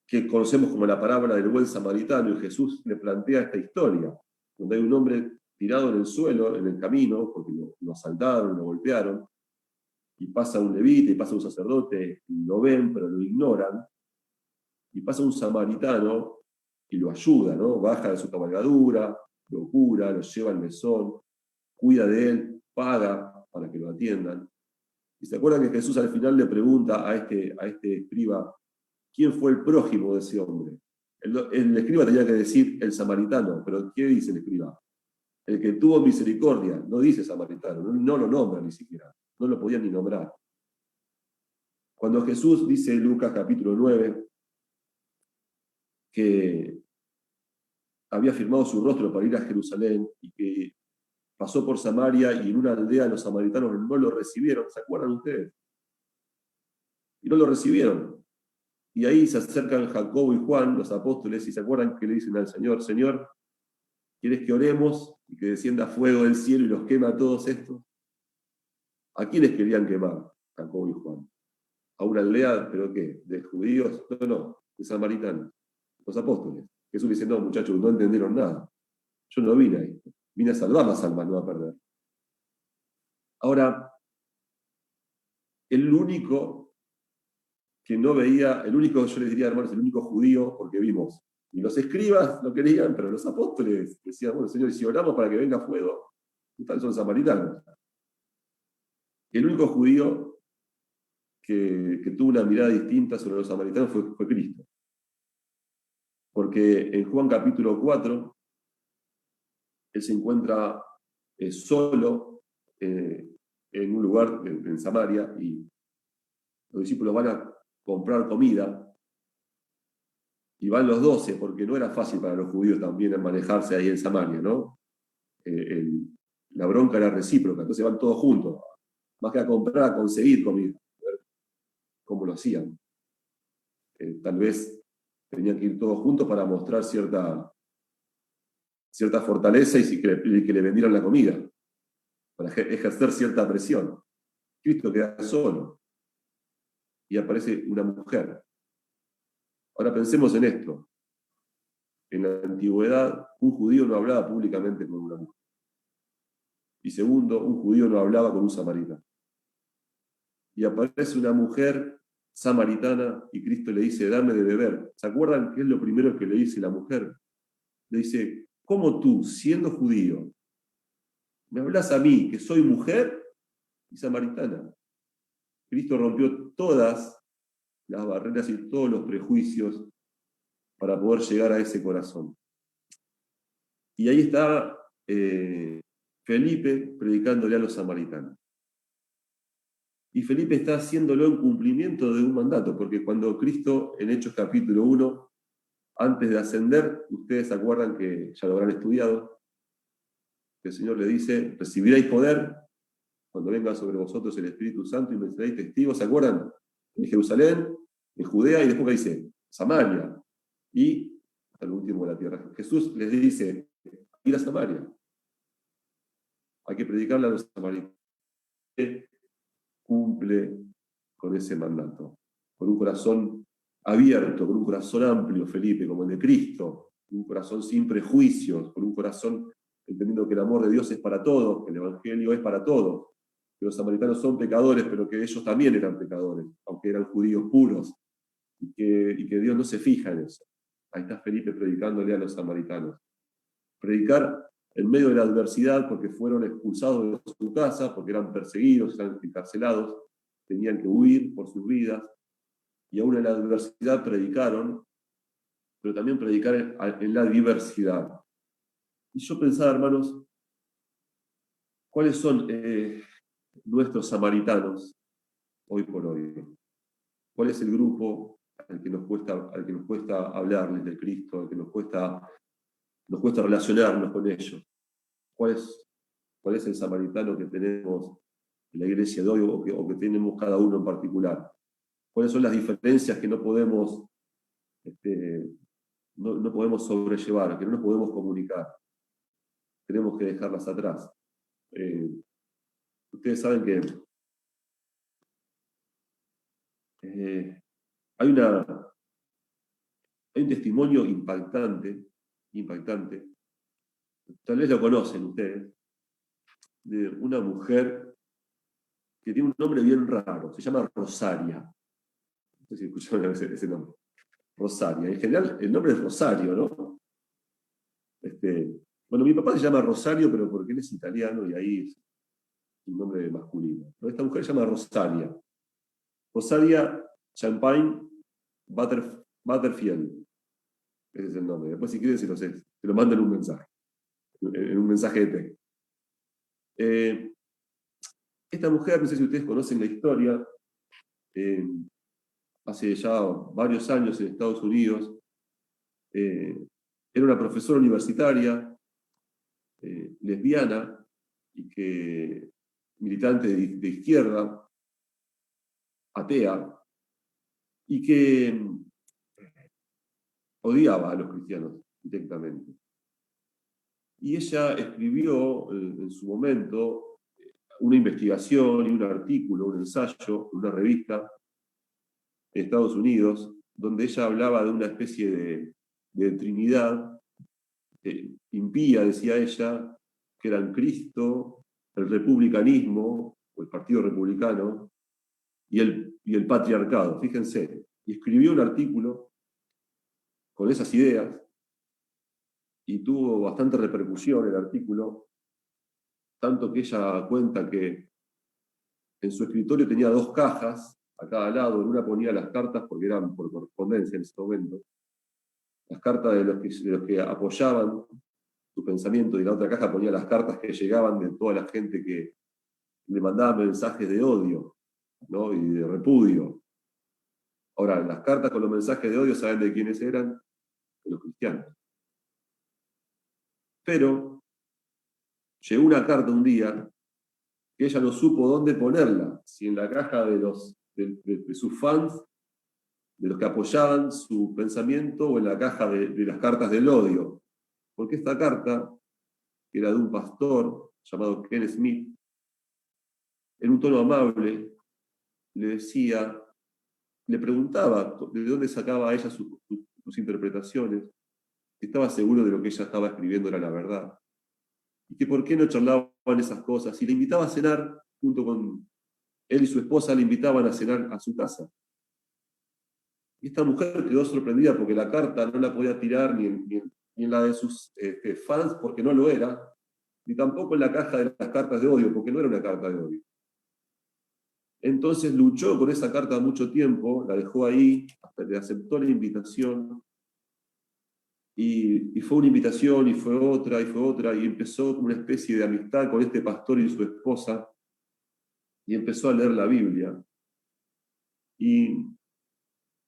que conocemos como la parábola del buen samaritano, y Jesús le plantea esta historia, donde hay un hombre tirado en el suelo, en el camino, porque lo asaltaron, lo golpearon, y pasa un levita, y pasa un sacerdote, y lo ven, pero lo ignoran, y pasa un samaritano, y lo ayuda, ¿no? Baja de su cabalgadura, lo cura, lo lleva al mesón, cuida de él, paga para que lo atiendan. Y se acuerdan que Jesús al final le pregunta a este escriba: ¿quién fue el prójimo de ese hombre? El escriba tenía que decir el samaritano, pero ¿qué dice el escriba? El que tuvo misericordia, no dice samaritano, no lo nombra ni siquiera, no lo podía ni nombrar. Cuando Jesús dice en Lucas capítulo 9 que había firmado su rostro para ir a Jerusalén y que pasó por Samaria, y en una aldea los samaritanos no lo recibieron, ¿se acuerdan ustedes? Y no lo recibieron. Y ahí se acercan Jacobo y Juan, los apóstoles, y se acuerdan que le dicen al Señor: Señor, ¿quieres que oremos y que descienda fuego del cielo y los quema a todos estos? ¿A quiénes querían quemar Jacobo y Juan? ¿A una aldea, pero qué? ¿De judíos? No, de samaritanos, los apóstoles. Jesús dice: no, muchachos, no entendieron nada. Yo no vine ahí. Vine a salvar las almas, no a perder. Ahora, el único que no veía, el único, yo les diría, hermanos, el único judío, porque vimos, y los escribas no querían, pero los apóstoles decían: bueno, Señor, si oramos para que venga fuego, tal son samaritanos. El único judío que tuvo una mirada distinta sobre los samaritanos fue Cristo. Porque en Juan capítulo 4, él se encuentra solo en un lugar en Samaria, y los discípulos van a comprar comida, y van los 12, porque no era fácil para los judíos también manejarse ahí en Samaria, ¿no? La bronca era recíproca, entonces van todos juntos, más que a comprar, a conseguir comida, a ver cómo lo hacían. Tal vez tenían que ir todos juntos para mostrar cierta fortaleza y que le vendieran la comida, para ejercer cierta presión. Cristo queda solo y aparece una mujer. Ahora pensemos en esto. En la antigüedad, un judío no hablaba públicamente con una mujer. Y segundo, un judío no hablaba con un samaritano. Y aparece una mujer samaritana y Cristo le dice: dame de beber. ¿Se acuerdan qué es lo primero que le dice la mujer? Le dice: ¿cómo tú, siendo judío, me hablas a mí, que soy mujer y samaritana? Cristo rompió todas las barreras y todos los prejuicios para poder llegar a ese corazón. Y ahí está Felipe predicándole a los samaritanos. Y Felipe está haciéndolo en cumplimiento de un mandato, porque cuando Cristo, en Hechos capítulo 1, antes de ascender, ustedes se acuerdan que ya lo habrán estudiado, que el Señor le dice: recibiréis poder cuando venga sobre vosotros el Espíritu Santo y me seréis testigos. ¿Se acuerdan? En Jerusalén, en Judea, y después que dice Samaria y hasta el último de la tierra. Jesús les dice: ir a Samaria, hay que predicarle a los samaritanos. Cumple con ese mandato, con un corazón abierto, con un corazón amplio, Felipe, como el de Cristo, un corazón sin prejuicios, con un corazón entendiendo que el amor de Dios es para todos, que el Evangelio es para todos, que los samaritanos son pecadores, pero que ellos también eran pecadores, aunque eran judíos puros, y que Dios no se fija en eso. Ahí está Felipe predicándole a los samaritanos. Predicar en medio de la adversidad, porque fueron expulsados de su casa, porque eran perseguidos, eran encarcelados, tenían que huir por sus vidas, y aún en la adversidad predicaron, pero también predicar en la diversidad. Y yo pensaba, hermanos, ¿cuáles son nuestros samaritanos hoy por hoy? ¿Cuál es el grupo al que nos cuesta hablarles de Cristo, al que nos cuesta relacionarnos con ellos? ¿Cuál es el samaritano que tenemos en la iglesia de hoy o que tenemos cada uno en particular? ¿Cuáles son las diferencias que no podemos sobrellevar, que no nos podemos comunicar? Tenemos que dejarlas atrás. Ustedes saben que hay un testimonio impactante, tal vez lo conocen ustedes, de una mujer que tiene un nombre bien raro, se llama Rosaria. No sé si escucharon ese nombre. Rosaria. En general, el nombre es Rosario, ¿no? Bueno, mi papá se llama Rosario, pero porque él es italiano y ahí es un nombre masculino. Pero esta mujer se llama Rosaria. Rosaria Champagne Butterfield. Ese es el nombre. Después, si quieren, se lo mandan en un mensaje. En un mensaje de texto. Esta mujer, no sé si ustedes conocen la historia, hace ya varios años en Estados Unidos, era una profesora universitaria, lesbiana, y que militante de izquierda, atea, y que odiaba a los cristianos directamente. Y ella escribió en su momento una investigación y un artículo, un ensayo, una revista en Estados Unidos, donde ella hablaba de una especie de trinidad impía, decía ella, que eran Cristo, el republicanismo, o el Partido Republicano, y el patriarcado, fíjense. Y escribió un artículo con esas ideas, y tuvo bastante repercusión el artículo, tanto que ella cuenta que en su escritorio tenía 2 cajas a cada lado, en una ponía las cartas, porque eran por correspondencia en ese momento, las cartas de los que apoyaban su pensamiento, y en la otra caja ponía las cartas que llegaban de toda la gente que le mandaba mensajes de odio, ¿no? Y de repudio. Ahora, las cartas con los mensajes de odio, ¿saben de quiénes eran? De los cristianos. Pero llegó una carta un día que ella no supo dónde ponerla, si en la caja de sus fans, de los que apoyaban su pensamiento, o en la caja de las cartas del odio. Porque esta carta, que era de un pastor llamado Ken Smith, en un tono amable, le preguntaba de dónde sacaba ella sus interpretaciones, si estaba seguro de lo que ella estaba escribiendo era la verdad, y que por qué no charlaban esas cosas, y le invitaba a cenar, junto con él y su esposa, le invitaban a cenar a su casa. Y esta mujer quedó sorprendida porque la carta no la podía tirar ni en la de sus fans, porque no lo era, ni tampoco en la caja de las cartas de odio, porque no era una carta de odio. Entonces luchó con esa carta mucho tiempo, la dejó ahí, hasta que aceptó la invitación, y fue una invitación, y fue otra, y empezó como una especie de amistad con este pastor y su esposa, y empezó a leer la Biblia. Y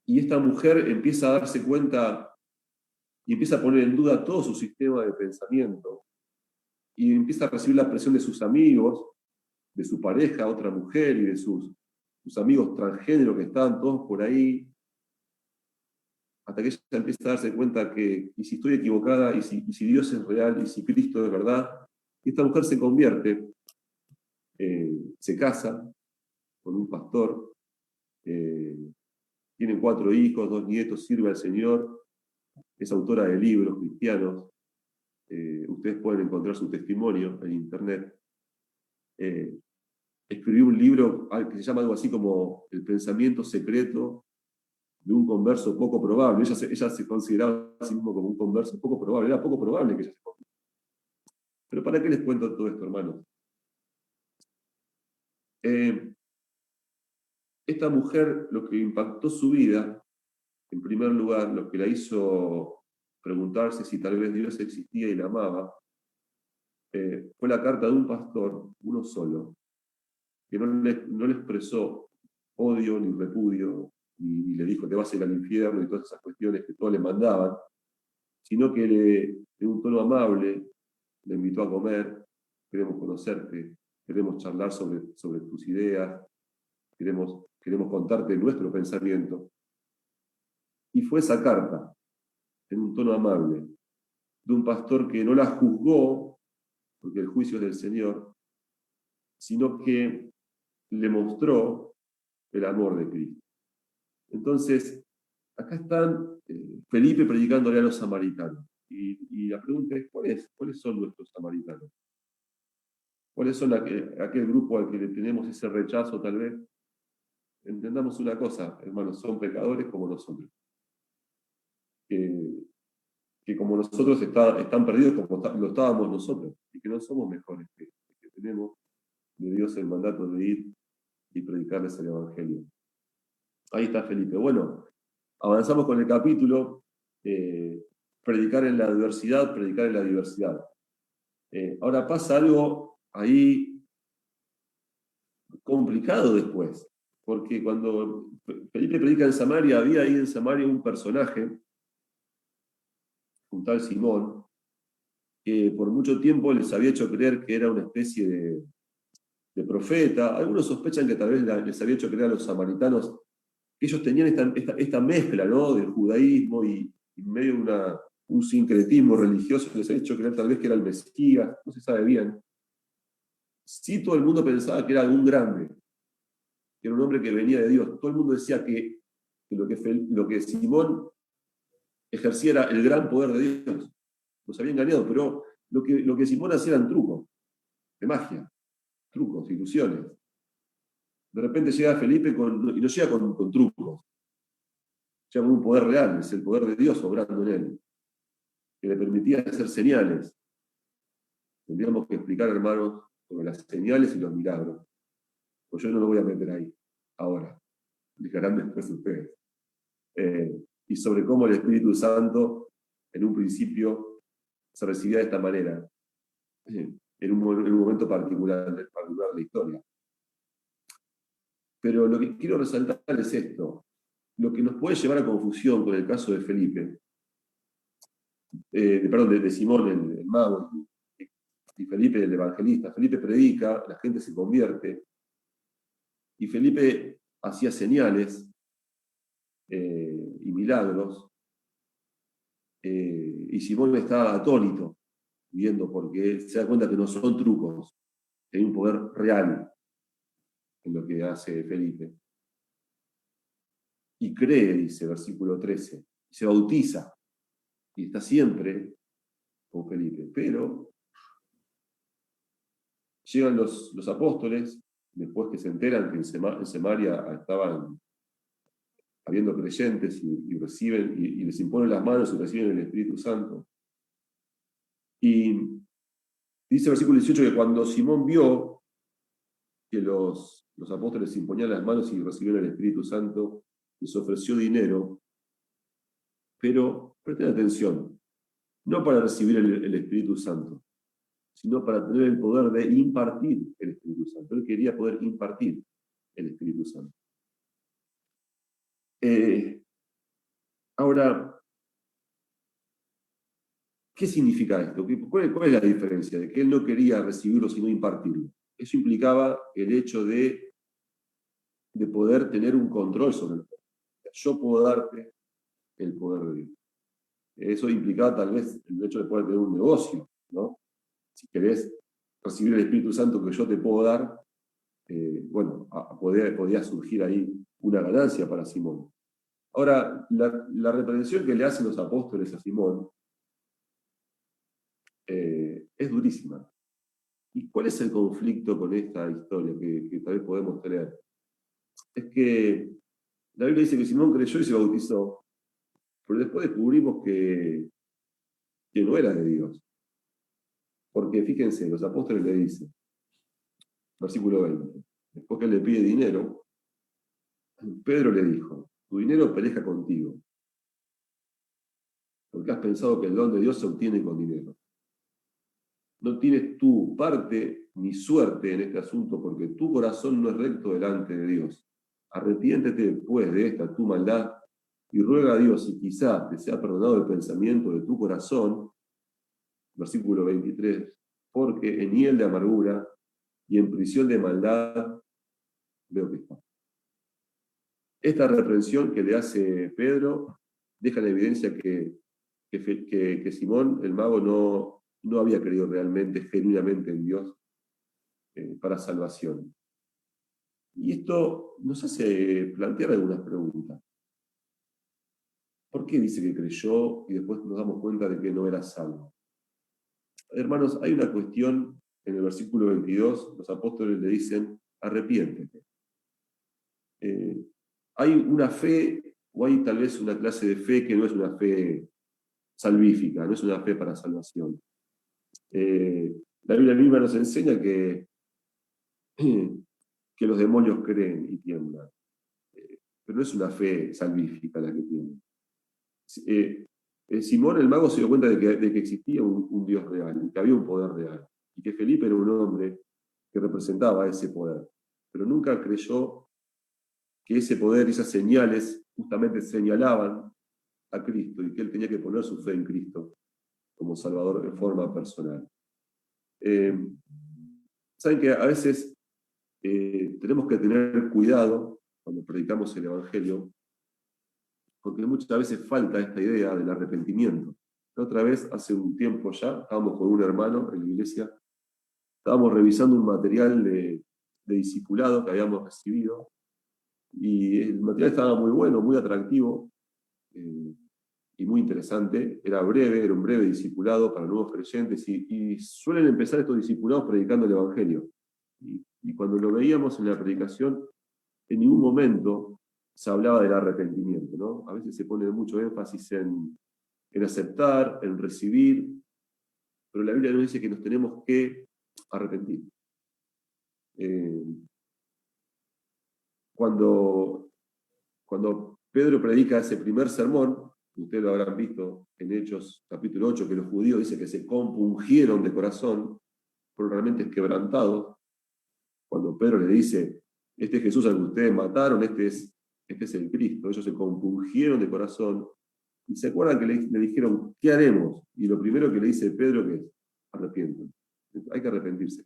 esta mujer empieza a darse cuenta y empieza a poner en duda todo su sistema de pensamiento, y empieza a recibir la presión de sus amigos, de su pareja, otra mujer, y de sus amigos transgénero que estaban todos por ahí, hasta que ella empieza a darse cuenta que, y si estoy equivocada, y si Dios es real, y si Cristo es verdad, y esta mujer se convierte, se casa con un pastor, tienen 4 hijos, 2 nietos, sirve al Señor, es autora de libros cristianos, ustedes pueden encontrar su testimonio en internet. Escribió un libro que se llama algo así como El pensamiento secreto de un converso poco probable. Ella se consideraba a sí misma como un converso poco probable. Era poco probable que ella se convirtiera. Pero ¿para qué les cuento todo esto, hermanos? Esta mujer, lo que impactó su vida, en primer lugar, lo que la hizo preguntarse si tal vez Dios existía y la amaba, fue la carta de un pastor, uno solo, que no le expresó odio ni repudio, ni le dijo te vas a ir al infierno y todas esas cuestiones que todos le mandaban, sino que en un tono amable le invitó a comer, queremos conocerte, queremos charlar sobre tus ideas, queremos contarte nuestro pensamiento. Y fue esa carta, en un tono amable, de un pastor que no la juzgó, porque el juicio es del Señor, sino que le mostró el amor de Cristo. Entonces, acá están Felipe predicándole a los samaritanos. Y la pregunta es, ¿cuáles son nuestros samaritanos? ¿Cuáles son aquel grupo al que le tenemos ese rechazo tal vez? Entendamos una cosa, hermanos, son pecadores como nosotros. Que como nosotros están perdidos como lo estábamos nosotros, y que no somos mejores, que tenemos de Dios el mandato de ir y predicarles el Evangelio. Ahí está Felipe. Bueno, avanzamos con el capítulo, predicar en la diversidad, predicar en la diversidad. Ahora pasa algo ahí complicado después, porque cuando Felipe predica en Samaria, había ahí en Samaria un personaje, un tal Simón, que por mucho tiempo les había hecho creer que era una especie de profeta. Algunos sospechan que tal vez les había hecho creer a los samaritanos que ellos tenían esta mezcla, ¿no?, del judaísmo y medio de un sincretismo religioso que les había hecho creer tal vez que era el Mesías, no se sabe bien. Sí, todo el mundo pensaba que era algún grande, que era un hombre que venía de Dios. Todo el mundo decía que lo que Simón ejercía era el gran poder de Dios. Nos había engañado, pero lo que Simón hacía eran trucos, de magia, trucos, ilusiones. De repente llega Felipe y no llega con trucos, llega con un poder real, es el poder de Dios obrando en él, que le permitía hacer señales. Tendríamos que explicar, hermanos, sobre las señales y los milagros. Pues yo no lo voy a meter ahí, ahora. Explicarán después ustedes. Y sobre cómo el Espíritu Santo, en un principio, se recibía de esta manera, en un momento particular de la historia. Pero lo que quiero resaltar es esto. Lo que nos puede llevar a confusión con el caso de Felipe, de Simón, el mago, y Felipe, el evangelista. Felipe predica, la gente se convierte, y Felipe hacía señales y milagros, y Simón estaba atónito, viendo, porque se da cuenta que no son trucos, que hay un poder real en lo que hace Felipe. Y cree, dice versículo 13, y se bautiza, y está siempre con Felipe. Pero llegan los apóstoles, después que se enteran que en Samaria estaban habiendo creyentes y reciben, y les imponen las manos y reciben el Espíritu Santo. Y dice el versículo 18 que cuando Simón vio que los apóstoles imponían las manos y recibieron el Espíritu Santo, les ofreció dinero, pero presten atención, no para recibir el Espíritu Santo, sino para tener el poder de impartir el Espíritu Santo. Él quería poder impartir el Espíritu Santo. Ahora, ¿qué significa esto? ¿Cuál es la diferencia? De que él no quería recibirlo, sino impartirlo. Eso implicaba el hecho de poder tener un control sobre el poder. Yo puedo darte el poder de Dios. Eso implicaba tal vez el hecho de poder tener un negocio, ¿no? Si querés recibir el Espíritu Santo que yo te puedo dar, podía surgir ahí una ganancia para Simón. Ahora, la reprensión que le hacen los apóstoles a Simón es durísima. ¿Y cuál es el conflicto con esta historia que tal vez podemos tener? Es que la Biblia dice que Simón creyó y se bautizó, pero después descubrimos que no era de Dios. Porque fíjense, los apóstoles le dicen, versículo 20, después que él le pide dinero, Pedro le dijo, tu dinero perezca contigo, porque has pensado que el don de Dios se obtiene con dinero. No tienes tu parte ni suerte en este asunto, porque tu corazón no es recto delante de Dios. Arrepiéntete, pues, de esta tu maldad y ruega a Dios y quizá te sea perdonado el pensamiento de tu corazón, versículo 23, porque en hiel de amargura y en prisión de maldad veo que está. Esta reprensión que le hace Pedro deja en evidencia que Simón, el mago, no había creído realmente, genuinamente en Dios para salvación. Y esto nos hace plantear algunas preguntas. ¿Por qué dice que creyó y después nos damos cuenta de que no era salvo? Hermanos, hay una cuestión en el versículo 22, los apóstoles le dicen, arrepiéntete. Hay una fe, o hay tal vez una clase de fe que no es una fe salvífica, no es una fe para salvación. La Biblia misma nos enseña que los demonios creen y tiemblan, pero no es una fe salvífica la que tienen. Simón el mago se dio cuenta de que existía un Dios real, y que había un poder real, y que Felipe era un hombre que representaba ese poder, pero nunca creyó que ese poder y esas señales justamente señalaban a Cristo y que él tenía que poner su fe en Cristo como Salvador de forma personal. Saben que a veces tenemos que tener cuidado cuando predicamos el Evangelio, porque muchas veces falta esta idea del arrepentimiento. La otra vez, hace un tiempo ya, estábamos con un hermano en la iglesia, estábamos revisando un material de discipulado que habíamos recibido, y el material estaba muy bueno, muy atractivo, y muy interesante. Era un breve discipulado para nuevos creyentes, y suelen empezar estos discipulados predicando el Evangelio. Y cuando lo veíamos en la predicación, en ningún momento se hablaba del arrepentimiento, ¿no? A veces se pone mucho énfasis en aceptar, en recibir, pero la Biblia nos dice que nos tenemos que arrepentir. Cuando Pedro predica ese primer sermón, ustedes lo habrán visto en Hechos capítulo 8, que los judíos dicen que se compungieron de corazón, fueron realmente quebrantados. Cuando Pedro le dice, este es Jesús al que ustedes mataron, este es el Cristo, ellos se compungieron de corazón, y se acuerdan que le dijeron, ¿qué haremos? Y lo primero que le dice Pedro que es, arrepienten. Hay que arrepentirse.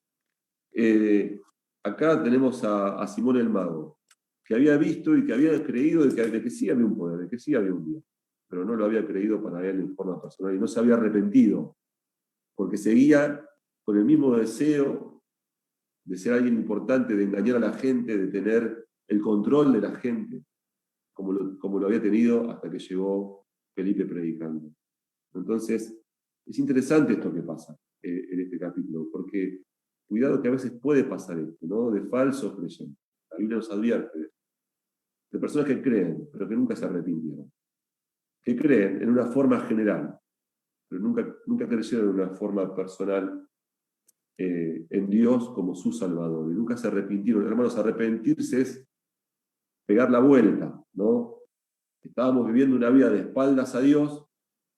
Acá tenemos a Simón el mago, que había visto y que había creído de que sí había un poder, de que sí había un Dios, pero no lo había creído para él en forma personal y no se había arrepentido, porque seguía con el mismo deseo de ser alguien importante, de engañar a la gente, de tener el control de la gente, como lo había tenido hasta que llegó Felipe predicando. Entonces, es interesante esto que pasa en este capítulo, porque cuidado que a veces puede pasar esto, ¿no? De falsos creyentes. La Biblia nos advierte de personas que creen, pero que nunca se arrepintieron. Que creen en una forma general, pero nunca creyeron en una forma personal en Dios como su Salvador. Y nunca se arrepintieron. Hermanos, arrepentirse es pegar la vuelta, ¿no? Estábamos viviendo una vida de espaldas a Dios.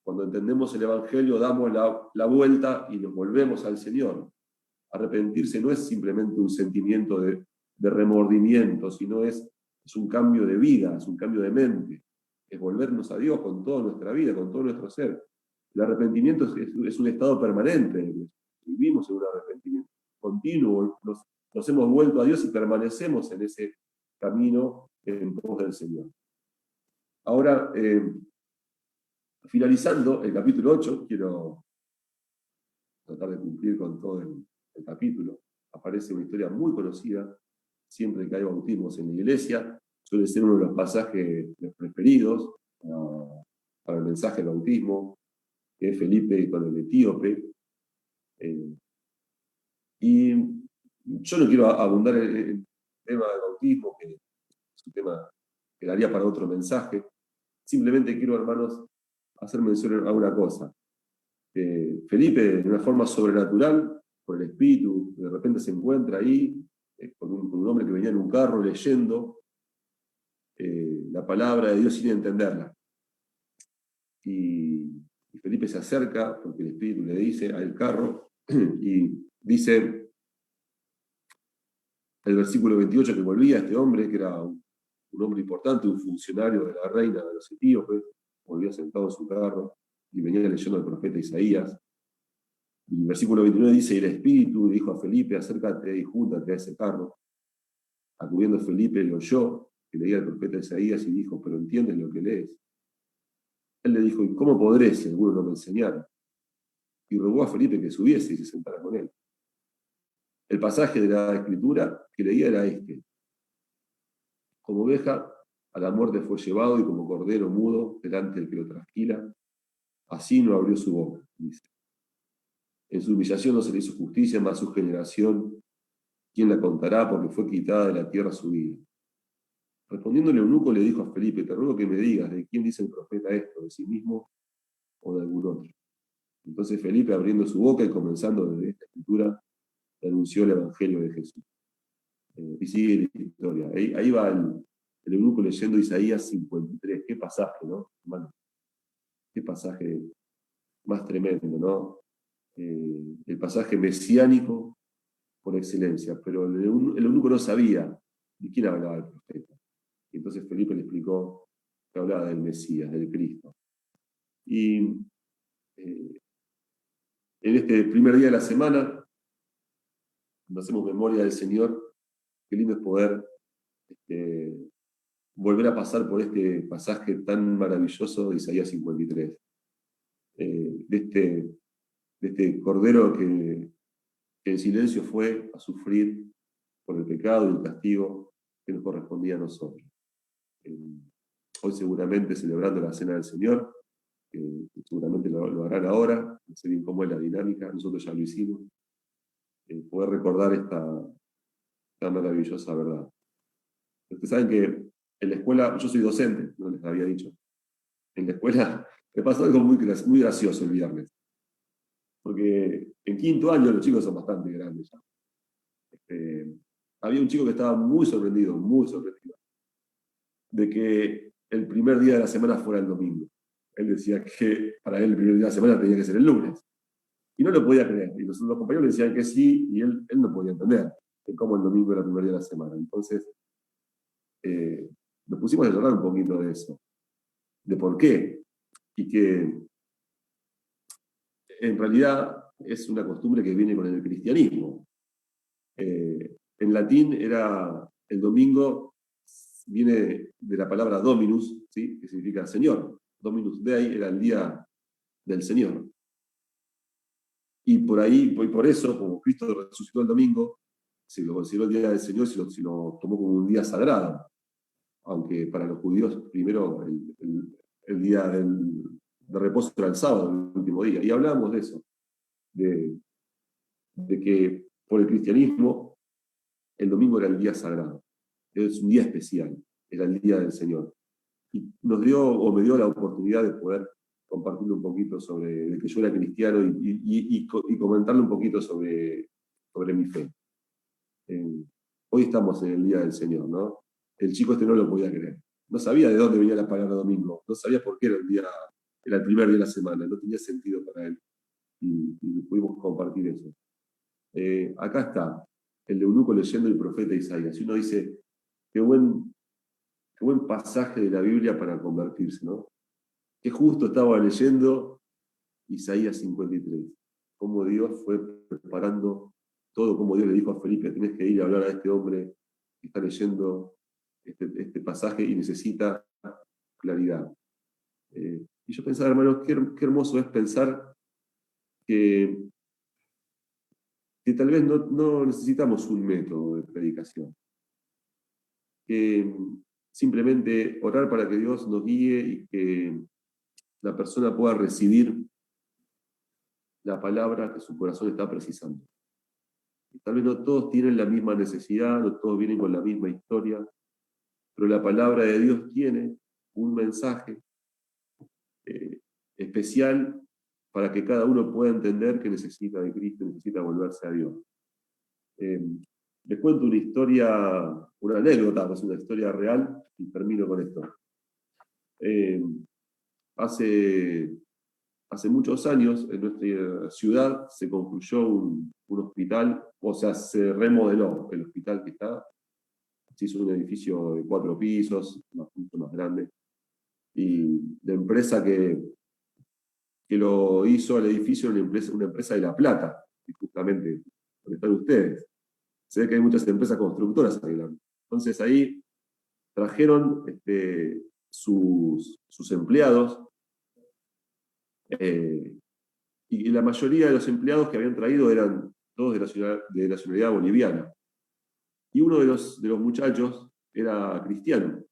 Cuando entendemos el Evangelio, damos la vuelta y nos volvemos al Señor. Arrepentirse no es simplemente un sentimiento de remordimiento, sino es un cambio de vida, es un cambio de mente. Es volvernos a Dios con toda nuestra vida, con todo nuestro ser. El arrepentimiento es un estado permanente. Vivimos en un arrepentimiento continuo. Nos hemos vuelto a Dios y permanecemos en ese camino en pos del Señor. Ahora, finalizando el capítulo 8, quiero tratar de cumplir con todo el capítulo. Aparece una historia muy conocida, siempre que hay bautismos en la iglesia, suele ser uno de los pasajes preferidos para el mensaje del bautismo, que es Felipe con el etíope. Y yo no quiero abundar en el tema del bautismo, que es un tema que daría para otro mensaje. Simplemente quiero, hermanos, hacer mención a una cosa. Felipe, de una forma sobrenatural, por el Espíritu, de repente se encuentra ahí con un hombre que venía en un carro leyendo la palabra de Dios sin entenderla. Y Felipe se acerca, porque el Espíritu le dice al carro, y dice, el versículo 28 que volvía este hombre, que era un hombre importante, un funcionario de la reina de los etíopes, volvía sentado en su carro y venía leyendo el profeta Isaías. Y el versículo 29 dice, y el Espíritu dijo a Felipe, acércate y júntate a ese carro. Acudiendo Felipe, lo oyó, que leía el profeta Isaías, y dijo, pero ¿entiendes lo que lees? Él le dijo, ¿y cómo podré si alguno no me enseñara? Y rogó a Felipe que subiese y se sentara con él. El pasaje de la Escritura que leía era este. Como oveja, a la muerte fue llevado, y como cordero mudo delante del que lo trasquila, así no abrió su boca, dice. En su humillación no se le hizo justicia, mas su generación, ¿quién la contará? Porque fue quitada de la tierra su vida. Respondiéndole eunuco le dijo a Felipe, te ruego que me digas, ¿de quién dice el profeta esto? ¿De sí mismo o de algún otro? Entonces Felipe, abriendo su boca y comenzando desde esta escritura, le anunció el evangelio de Jesús. Y sigue la historia. Ahí va el eunuco leyendo Isaías 53. Qué pasaje, ¿no, hermano? Qué pasaje más tremendo, ¿no? El pasaje mesiánico por excelencia. Pero el eunuco no sabía de quién hablaba el profeta. Y entonces Felipe le explicó que hablaba del Mesías, del Cristo. Y en este primer día de la semana, cuando hacemos memoria del Señor, qué lindo es poder volver a pasar por este pasaje tan maravilloso de Isaías 53. De este cordero que en silencio fue a sufrir por el pecado y el castigo que nos correspondía a nosotros. Hoy seguramente celebrando la Cena del Señor, seguramente lo harán ahora, no sé bien cómo es la dinámica, nosotros ya lo hicimos, poder recordar esta maravillosa verdad. Ustedes saben que en la escuela, yo soy docente, no les había dicho, en la escuela me pasó algo muy gracioso el viernes, porque en quinto año los chicos son bastante grandes ya. Había un chico que estaba muy sorprendido, de que el primer día de la semana fuera el domingo. Él decía que para él el primer día de la semana tenía que ser el lunes. Y no lo podía creer. Y los compañeros le decían que sí, y él no podía entender cómo el domingo era el primer día de la semana. Entonces, nos pusimos a hablar un poquito de eso, de por qué. Y que en realidad es una costumbre que viene con el cristianismo. En latín era el domingo, viene de la palabra dominus, ¿sí? Que significa Señor. Dominus Dei era el día del Señor. Y por eso, como Cristo resucitó el domingo, se lo consideró el día del Señor, se lo tomó como un día sagrado. Aunque para los judíos primero el día de reposo era el sábado, el último día. Y hablábamos de eso, de que por el cristianismo el domingo era el día sagrado. Es un día especial, era el día del Señor. Y me dio la oportunidad de poder compartirle un poquito de que yo era cristiano y comentarle un poquito sobre mi fe. Hoy estamos en el día del Señor, ¿no? El chico no lo podía creer. No sabía de dónde venía la palabra domingo, no sabía por qué era el primer día de la semana, no tenía sentido para él. Y pudimos compartir eso. Acá está, el eunuco leyendo el profeta Isaías. Y uno dice, qué buen pasaje de la Biblia para convertirse, ¿no? Que justo estaba leyendo Isaías 53, cómo Dios fue preparando todo, como Dios le dijo a Felipe, tenés que ir a hablar a este hombre que está leyendo este pasaje y necesita claridad. Y yo pensaba, hermanos, qué hermoso es pensar que tal vez no necesitamos un método de predicación. Que simplemente orar para que Dios nos guíe y que la persona pueda recibir la palabra que su corazón está precisando. Y tal vez no todos tienen la misma necesidad, no todos vienen con la misma historia, pero la palabra de Dios tiene un mensaje especial para que cada uno pueda entender que necesita de Cristo, necesita volverse a Dios. Les cuento una historia, una anécdota, es una historia real, y termino con esto. Hace hace muchos años en nuestra ciudad se construyó un hospital, o sea, se remodeló el hospital que está, se hizo un edificio de 4 pisos, mucho más grande, y la empresa que lo hizo el edificio era una empresa de La Plata, y justamente donde están ustedes. Se ve que hay muchas empresas constructoras ahí. Entonces ahí trajeron sus empleados, y la mayoría de los empleados que habían traído eran todos de nacionalidad boliviana. Y uno de los muchachos era cristiano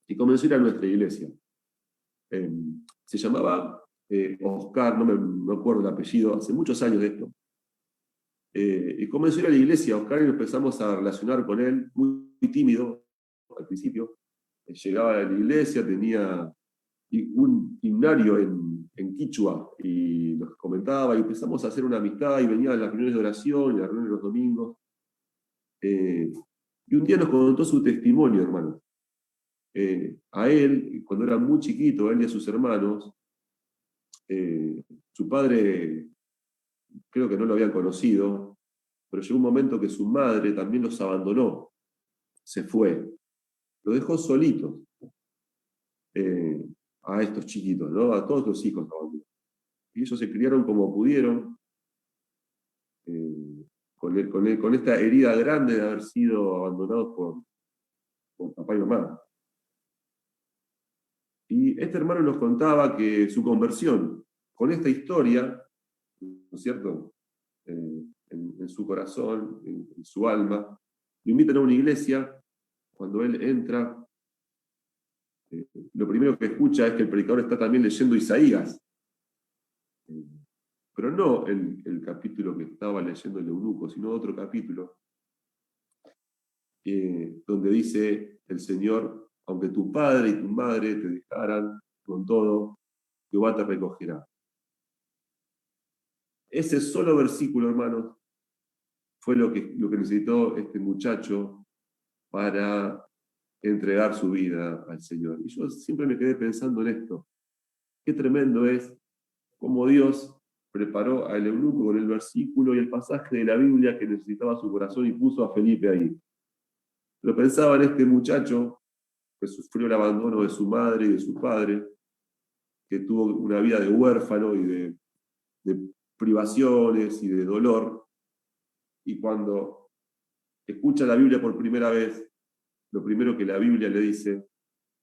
y comenzó a ir a nuestra iglesia. Se llamaba Oscar, no me acuerdo el apellido, hace muchos años de esto. Y comenzó a ir a la iglesia Oscar y nos empezamos a relacionar con él, muy tímido al principio. Llegaba a la iglesia, tenía un himnario en quichua y nos comentaba y empezamos a hacer una amistad y venía a las reuniones de oración y a las reuniones de los domingos. Y un día nos contó su testimonio, hermano. A él, cuando era muy chiquito, a él y a sus hermanos, su padre creo que no lo habían conocido, pero llegó un momento que su madre también los abandonó, se fue, los dejó solitos a estos chiquitos, ¿no? A todos los hijos abandonó. Y ellos se criaron como pudieron, con esta herida grande de haber sido abandonados por papá y mamá. Y este hermano nos contaba que su conversión, con esta historia, ¿no es cierto?, en su corazón, en su alma, lo invitan a una iglesia. Cuando él entra, lo primero que escucha es que el predicador está también leyendo Isaías, pero no el capítulo que estaba leyendo el eunuco, sino otro capítulo, donde dice el Señor: aunque tu padre y tu madre te dejaran, con todo, Jehová te recogerá. Ese solo versículo, hermanos, fue lo que necesitó este muchacho para entregar su vida al Señor. Y yo siempre me quedé pensando en esto. Qué tremendo es cómo Dios preparó al eunuco con el versículo y el pasaje de la Biblia que necesitaba su corazón y puso a Felipe ahí. Pero pensaba en este muchacho que sufrió el abandono de su madre y de su padre, que tuvo una vida de huérfano y de privaciones y de dolor, y cuando escucha la Biblia por primera vez, lo primero que la Biblia le dice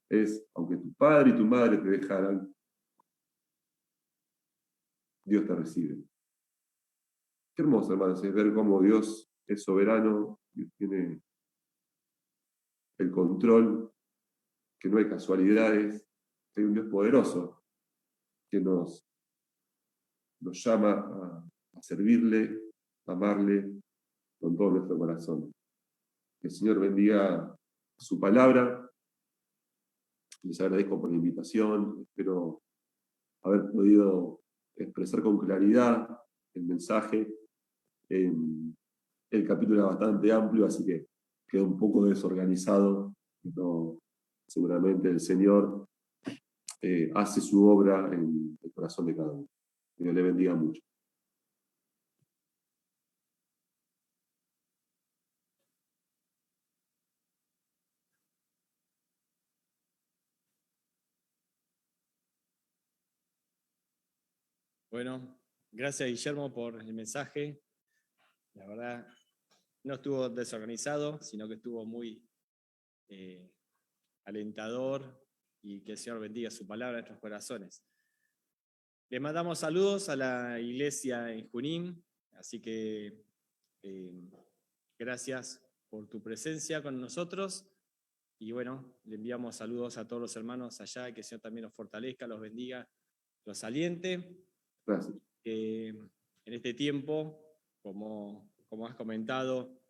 es: aunque tu padre y tu madre te dejaran, Dios te recibe. Qué hermoso, hermanos, es ver cómo Dios es soberano, Dios tiene el control, que no hay casualidades, que hay un Dios poderoso que nos llama a servirle, a amarle con todo nuestro corazón. Que el Señor bendiga su palabra. Les agradezco por la invitación. Espero haber podido expresar con claridad el mensaje. El capítulo era bastante amplio, así que quedó un poco desorganizado, pero seguramente el Señor hace su obra en el corazón de cada uno. Que Dios le bendiga mucho. Bueno, gracias Guillermo por el mensaje. La verdad, no estuvo desorganizado, sino que estuvo muy alentador, y que el Señor bendiga su palabra en nuestros corazones. Le mandamos saludos a la iglesia en Junín, así que gracias por tu presencia con nosotros. Y bueno, le enviamos saludos a todos los hermanos allá, que el Señor también los fortalezca, los bendiga, los aliente. Gracias. En este tiempo, como has comentado,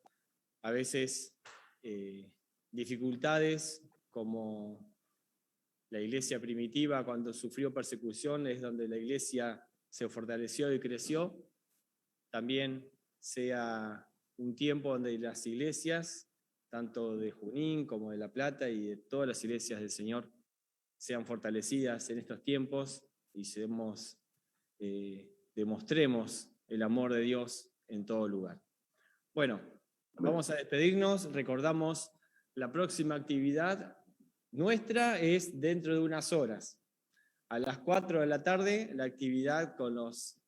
a veces dificultades como la iglesia primitiva cuando sufrió persecución es donde la iglesia se fortaleció y creció. También sea un tiempo donde las iglesias, tanto de Junín como de La Plata y de todas las iglesias del Señor, sean fortalecidas en estos tiempos y seamos demostremos el amor de Dios en todo lugar. Bueno, vamos a despedirnos. Recordamos, la próxima actividad nuestra es dentro de unas horas. A las 4 de la tarde, la actividad con los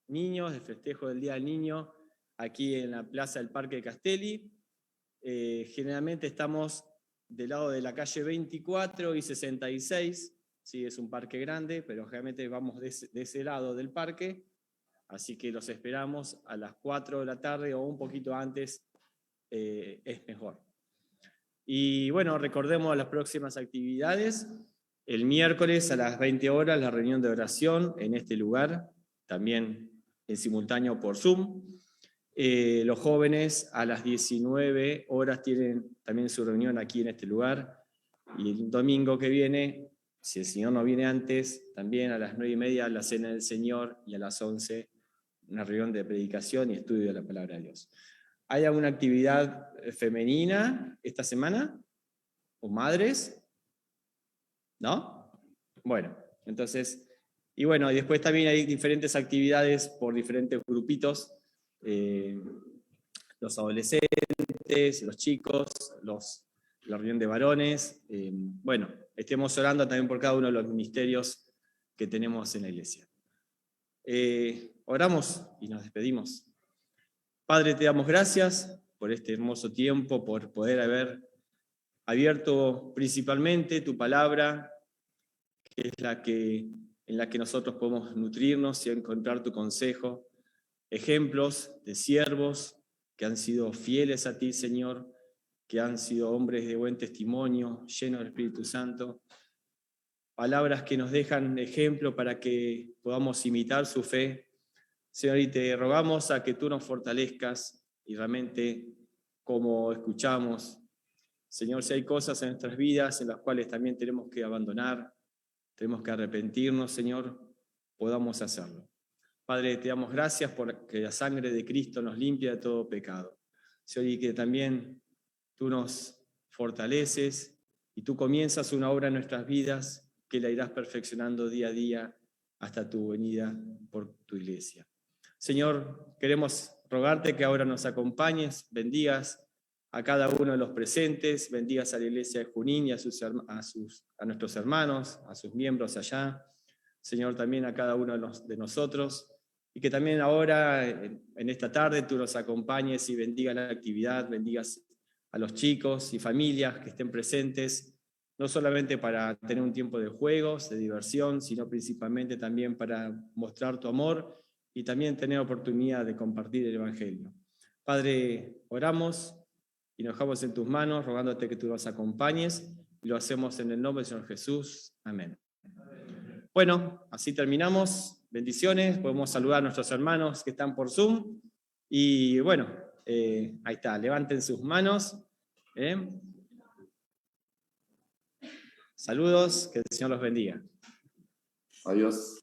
niños, el festejo del Día del Niño, aquí en la Plaza del Parque Castelli. Generalmente estamos del lado de la calle 24 y 66, sí, es un parque grande, pero generalmente vamos de ese lado del parque, así que los esperamos a las 4 de la tarde o un poquito antes, es mejor. Y bueno, recordemos las próximas actividades. El miércoles a las 20 horas la reunión de oración en este lugar, también en simultáneo por Zoom. Los jóvenes a las 19 horas tienen también su reunión aquí en este lugar. Y el domingo que viene, si el Señor no viene antes, también a las 9:30 la Cena del Señor y a las 11 una reunión de predicación y estudio de la Palabra de Dios. ¿Hay alguna actividad femenina esta semana? ¿O madres? ¿No? Bueno, entonces, y bueno, y después también hay diferentes actividades por diferentes grupitos, los adolescentes, los chicos, la reunión de varones. Bueno, estemos orando también por cada uno de los ministerios que tenemos en la iglesia. Oramos y nos despedimos. Padre, te damos gracias por este hermoso tiempo, por poder haber abierto principalmente tu palabra, que es en la que nosotros podemos nutrirnos y encontrar tu consejo, ejemplos de siervos que han sido fieles a ti, Señor, que han sido hombres de buen testimonio, llenos del Espíritu Santo, palabras que nos dejan ejemplo para que podamos imitar su fe. Señor, y te rogamos a que tú nos fortalezcas y realmente, como escuchamos, Señor, si hay cosas en nuestras vidas en las cuales también tenemos que abandonar, tenemos que arrepentirnos, Señor, podamos hacerlo. Padre, te damos gracias por que la sangre de Cristo nos limpia de todo pecado. Señor, y que también tú nos fortaleces y tú comienzas una obra en nuestras vidas que la irás perfeccionando día a día hasta tu venida por tu iglesia. Señor, queremos rogarte que ahora nos acompañes, bendigas a cada uno de los presentes, bendigas a la iglesia de Junín y a nuestros hermanos, a sus miembros allá. Señor, también a cada uno de nosotros, y que también ahora, en esta tarde, tú nos acompañes y bendiga la actividad, bendigas a los chicos y familias que estén presentes, no solamente para tener un tiempo de juegos, de diversión, sino principalmente también para mostrar tu amor y también tener oportunidad de compartir el Evangelio. Padre, oramos y nos dejamos en tus manos, rogándote que tú nos acompañes, y lo hacemos en el nombre del Señor Jesús. Amén. Bueno, así terminamos. Bendiciones. Podemos saludar a nuestros hermanos que están por Zoom. Y bueno, ahí está. Levanten sus manos. Saludos. Que el Señor los bendiga. Adiós.